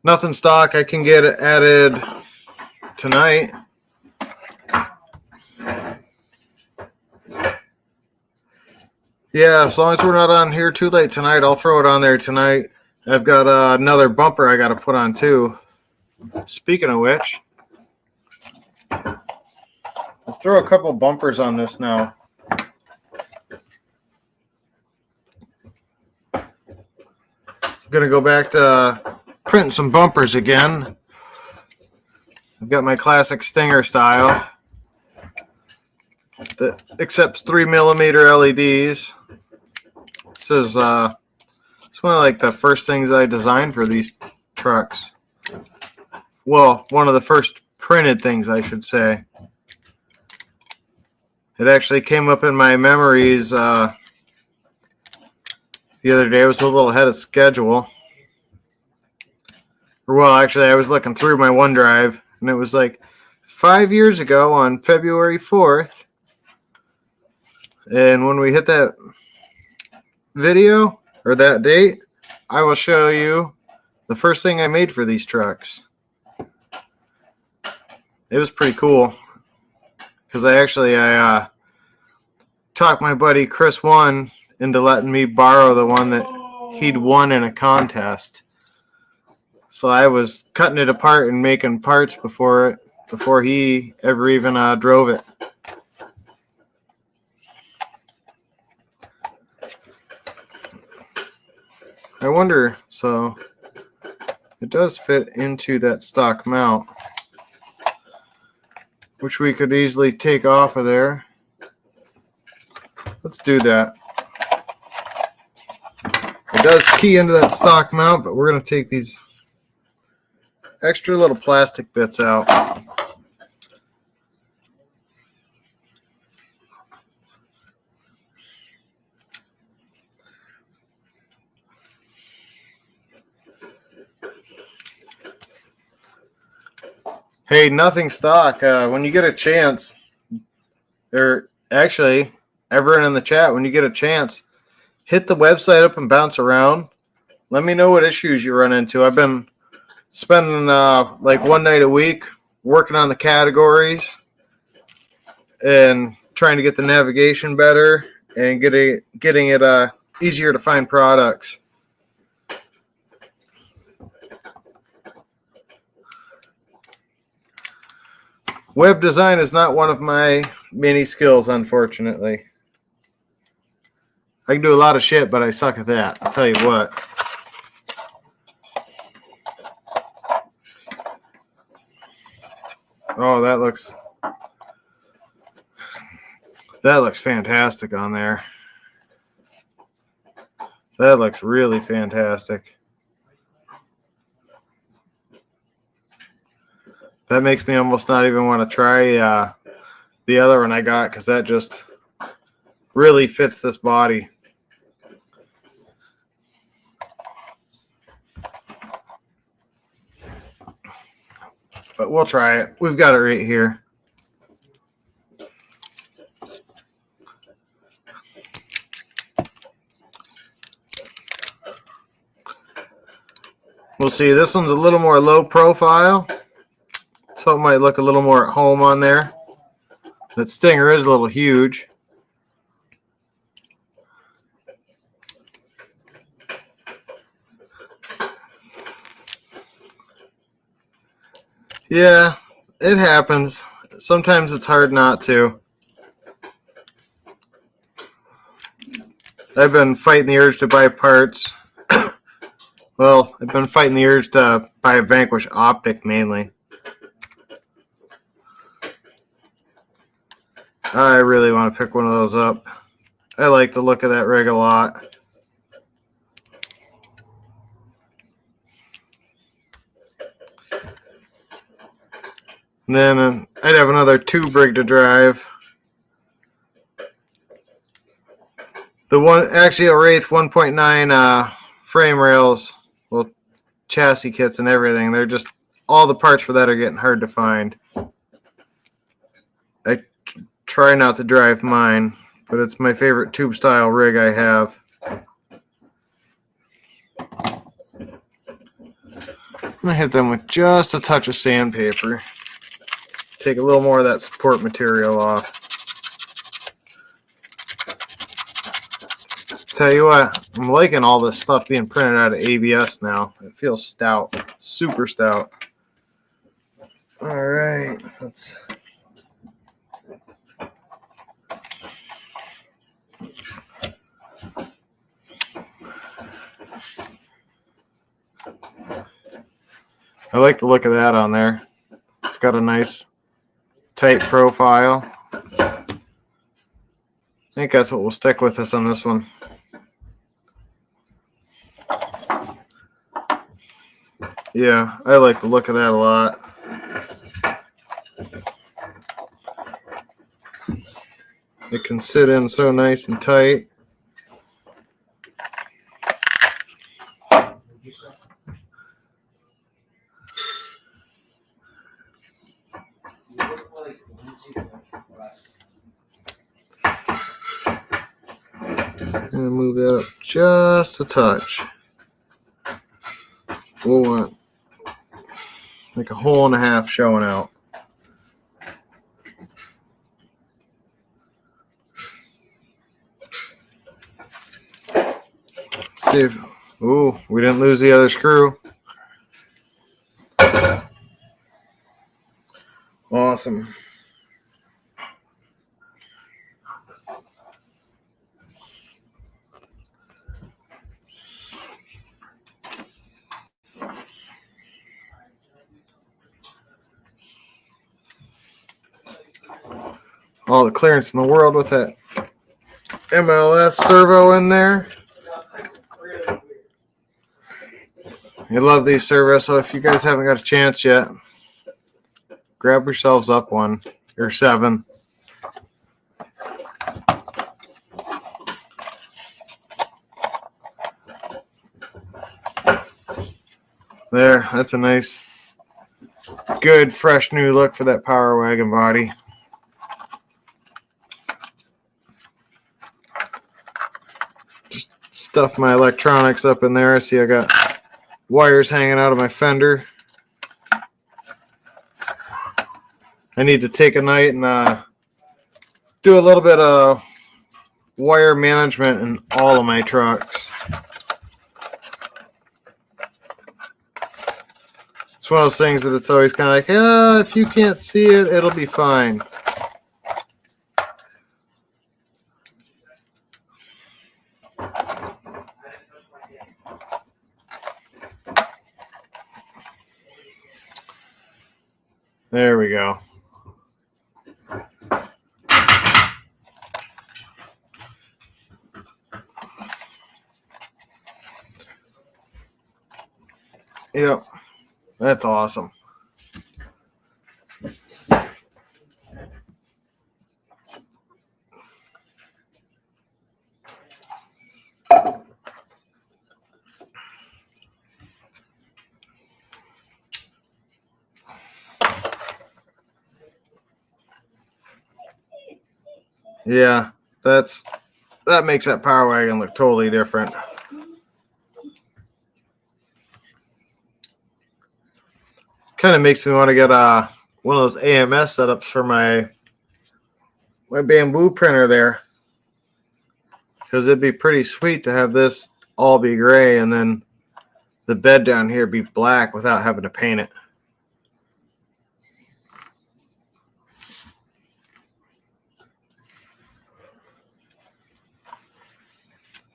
nothing stock. I can get it added tonight. Yeah, as long as we're not on here too late tonight, I'll throw it on there tonight. I've got another bumper I got to put on too. Speaking of which, let's throw a couple bumpers on this now. I'm going to go back to printing some bumpers again. I've got my classic Stinger style that accepts 3mm LEDs. This is it's one of like the first things I designed for these trucks. Well, one of the first printed things, I should say. It actually came up in my memories the other day. I was a little ahead of schedule. Well, actually, I was looking through my OneDrive, and it was like 5 years ago on February 4th. And when we hit that video, or that date, I will show you the first thing I made for these trucks. It was pretty cool, because I talked my buddy Chris One into letting me borrow the one that he'd won in a contest. So I was cutting it apart and making parts before he ever even drove it. I wonder, so it does fit into that stock mount, which we could easily take off of there. Let's do that. It does key into that stock mount, but we're going to take these extra little plastic bits out. Hey, nothing stock. When you get a chance, or actually, everyone in the chat, when you get a chance, hit the website up and bounce around. Let me know what issues you run into. I've been spending like one night a week working on the categories and trying to get the navigation better and getting it easier to find products. Web design is not one of my many skills, unfortunately. I can do a lot of shit, but I suck at that. I'll tell you what. Oh, that looks fantastic on there. That looks really fantastic. That makes me almost not even want to try the other one I got, because that just really fits this body. But we'll try it. We've got it right here. We'll see. This one's a little more low profile, so it might look a little more at home on there. That Stinger is a little huge. Yeah, it happens. Sometimes it's hard not to. I've been fighting the urge to buy parts. Well, I've been fighting the urge to buy a Vanquish Optic mainly. I really want to pick one of those up. I like the look of that rig a lot. And then I'd have another tube rig to drive. The RC-ology 1.9 frame rails, well, chassis kits and everything. They're just, all the parts for that are getting hard to find. I try not to drive mine, but it's my favorite tube style rig I have. I'm going to hit them with just a touch of sandpaper. Take a little more of that support material off. Tell you what, I'm liking all this stuff being printed out of ABS now. It feels stout, super stout. All right, let's. I like the look of that on there. It's got a nice tight profile. I think that's what we'll stick with us on this one. Yeah, I like the look of that a lot. It can sit in so nice and tight. And move that up just a touch. We'll want like a hole and a half showing out. Let's see if, ooh, we didn't lose the other screw. Awesome. All the clearance in the world with that MLS servo in there. I love these servos, so if you guys haven't got a chance yet, grab yourselves up one or 7. There, that's a nice, good, fresh new look for that Power Wagon body. Just stuff my electronics up in there. See, I got wires hanging out of my fender. I need to take a night and do a little bit of wire management in all of my trucks. It's one of those things that it's always kind of like, if you can't see it, it'll be fine. There we go. Yep, that's awesome. Yeah, that makes that Power Wagon look totally different. Kind of makes me want to get one of those AMS setups for my bamboo printer there, because it'd be pretty sweet to have this all be gray and then the bed down here be black without having to paint it.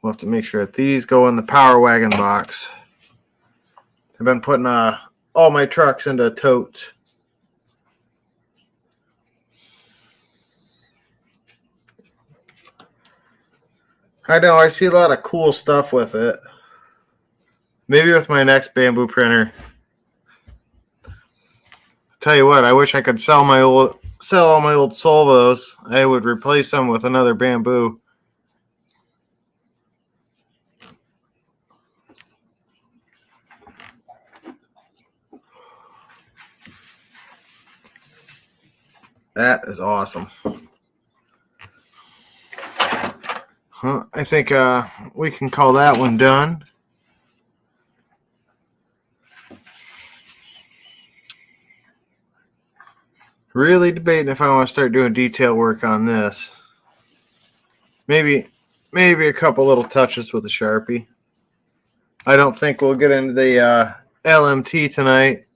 We'll have to make sure that these go in the Power Wagon box. I've been putting all my trucks into totes. I know, I see a lot of cool stuff with it. Maybe with my next bamboo printer. tell you what, I wish I could sell all my old Solvos. I would replace them with another bamboo. That is awesome. I think we can call that one done. Really debating if I want to start doing detail work on this. Maybe a couple little touches with a Sharpie. I don't think we'll get into the LMT tonight,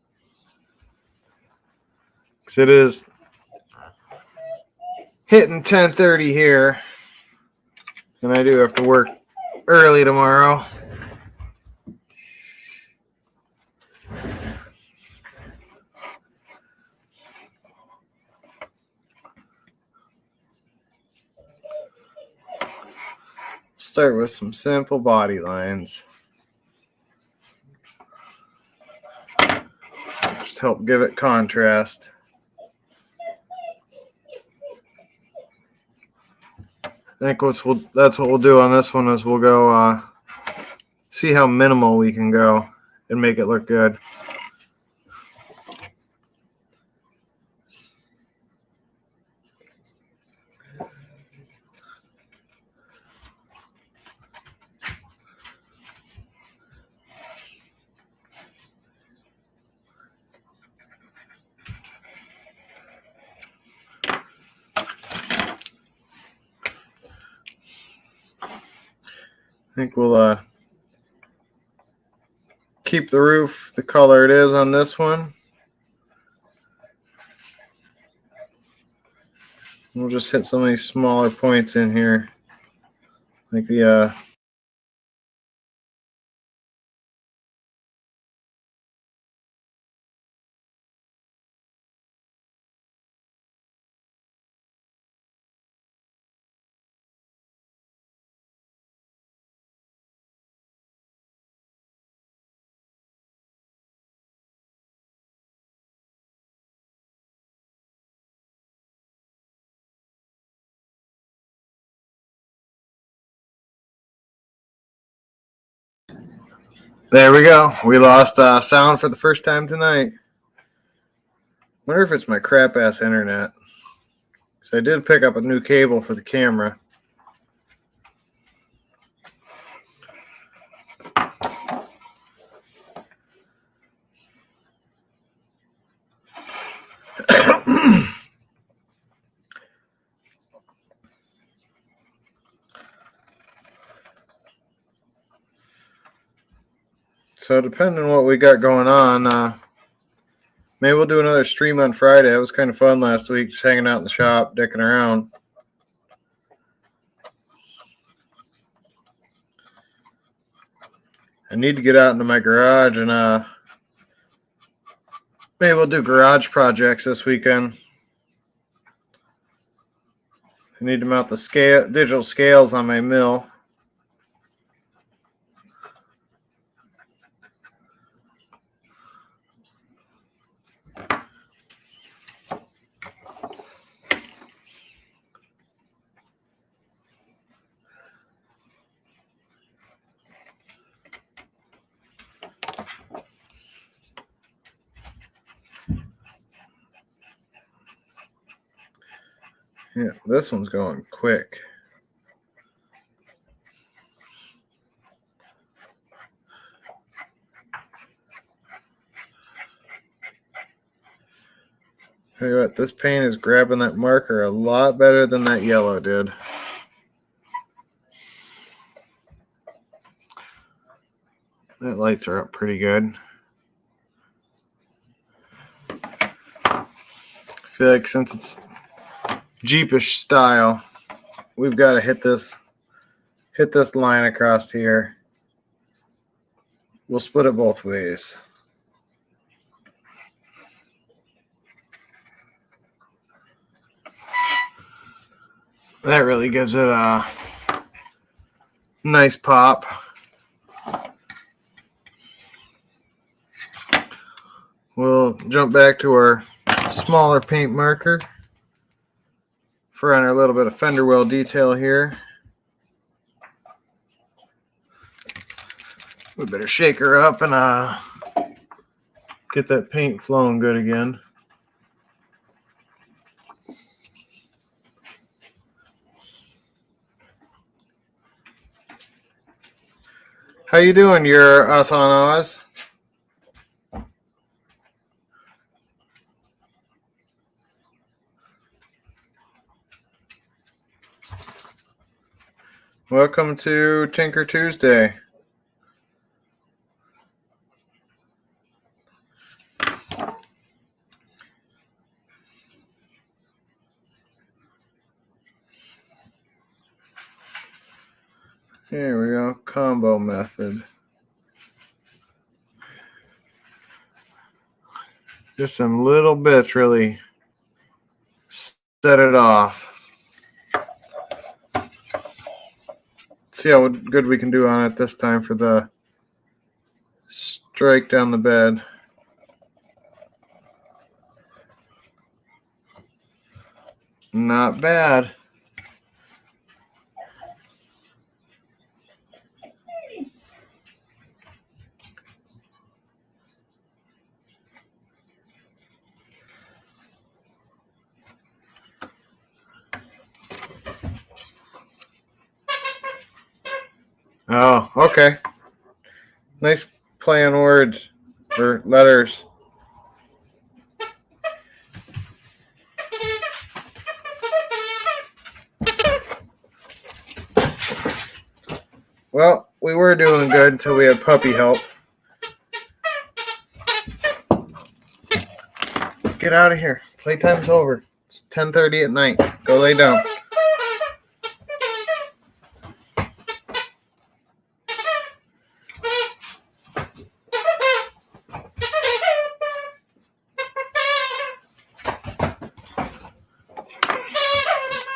because it is hitting 10:30 here, and I do have to work early tomorrow. Start with some simple body lines. Just help give it contrast. I think that's what we'll do on this one is we'll go see how minimal we can go and make it look good. I think we'll keep the roof the color it is on this one. We'll just hit some of these smaller points in here, like the there we go. We lost sound for the first time tonight. Wonder if it's my crap ass internet. So I did pick up a new cable for the camera. So depending on what we got going on, maybe we'll do another stream on Friday. It was kind of fun last week, just hanging out in the shop, dicking around. I need to get out into my garage and maybe we'll do garage projects this weekend. I need to mount the digital scales on my mill. Yeah, this one's going quick. Tell you what, this paint is grabbing that marker a lot better than that yellow did. That lights are up pretty good. I feel like since it's Jeepish style, we've got to hit this line across here. We'll split it both ways. That really gives it a nice pop. We'll jump back to our smaller paint marker for on our little bit of fender well detail here. We better shake her up and get that paint flowing good again. How you doing, your us on Oz? Welcome to Tinker Tuesday. Here we go, combo method. Just some little bits really set it off. See how good we can do on it this time for the strike down the bed. Not bad. Oh, okay. Nice play on words or letters. Well, we were doing good until we had puppy help. Get out of here. Playtime's over. It's 10:30 at night. Go lay down.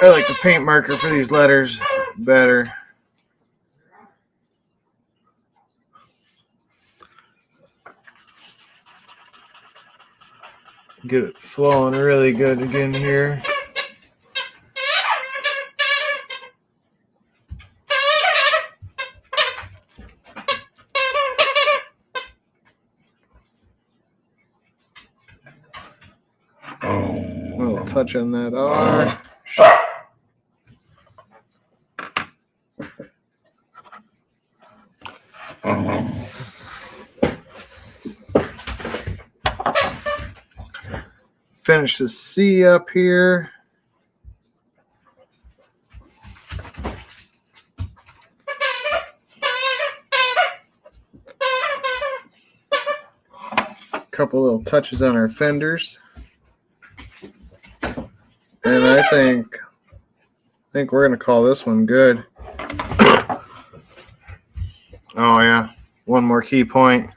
I like the paint marker for these letters better. Get it flowing really good again here. A little touch on that R. Finish the C up here. Couple little touches on our fenders. And I think we're going to call this one good. Oh yeah, one more key point.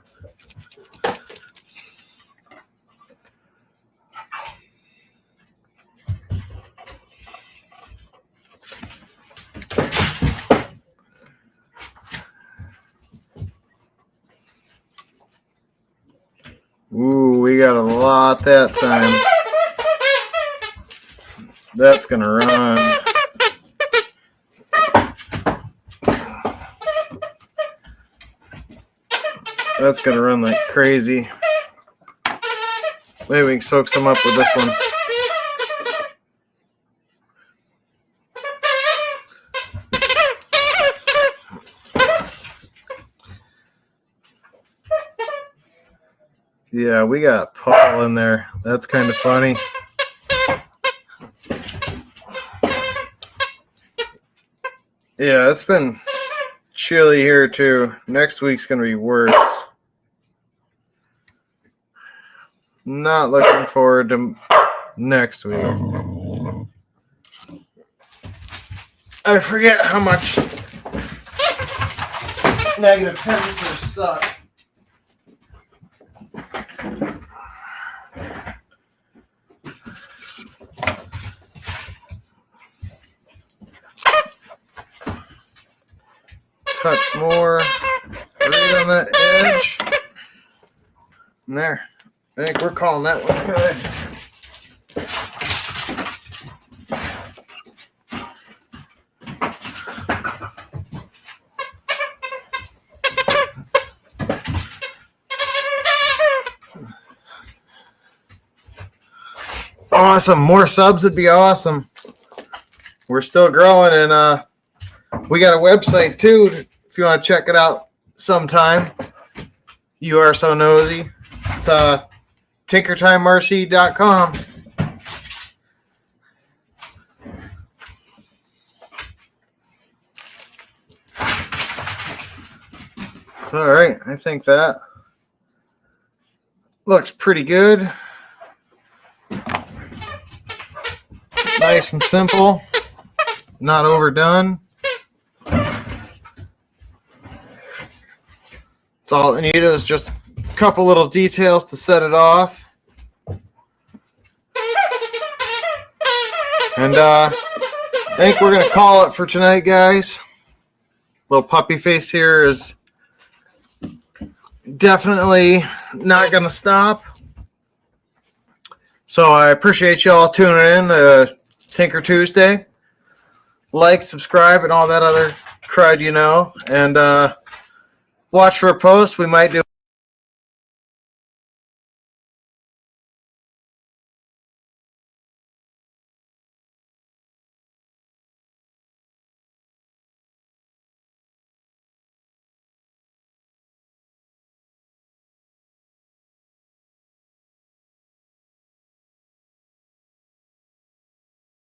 Ooh, we got a lot that time. That's going to run. That's going to run like crazy. Maybe we can soak some up with this one. Yeah, we got Paul in there. That's kind of funny. Yeah, it's been chilly here too. Next week's going to be worse. Not looking forward to next week. I forget how much negative temperatures suck. Touch more right on that edge. And there. I think we're calling that one good. awesome. More subs would be awesome. We're still growing, and we got a website too if you want to check it out sometime. You are so nosy. It's tinkertimemrc.com. All right, I think that looks pretty good. Nice and simple, not overdone. It's all it needed is just a couple little details to set it off. And I think we're going to call it for tonight, guys. Little puppy face here is definitely not going to stop. So I appreciate y'all tuning in Tinker Tuesday. Like, subscribe, and all that other crud, you know. And watch for a post. We might do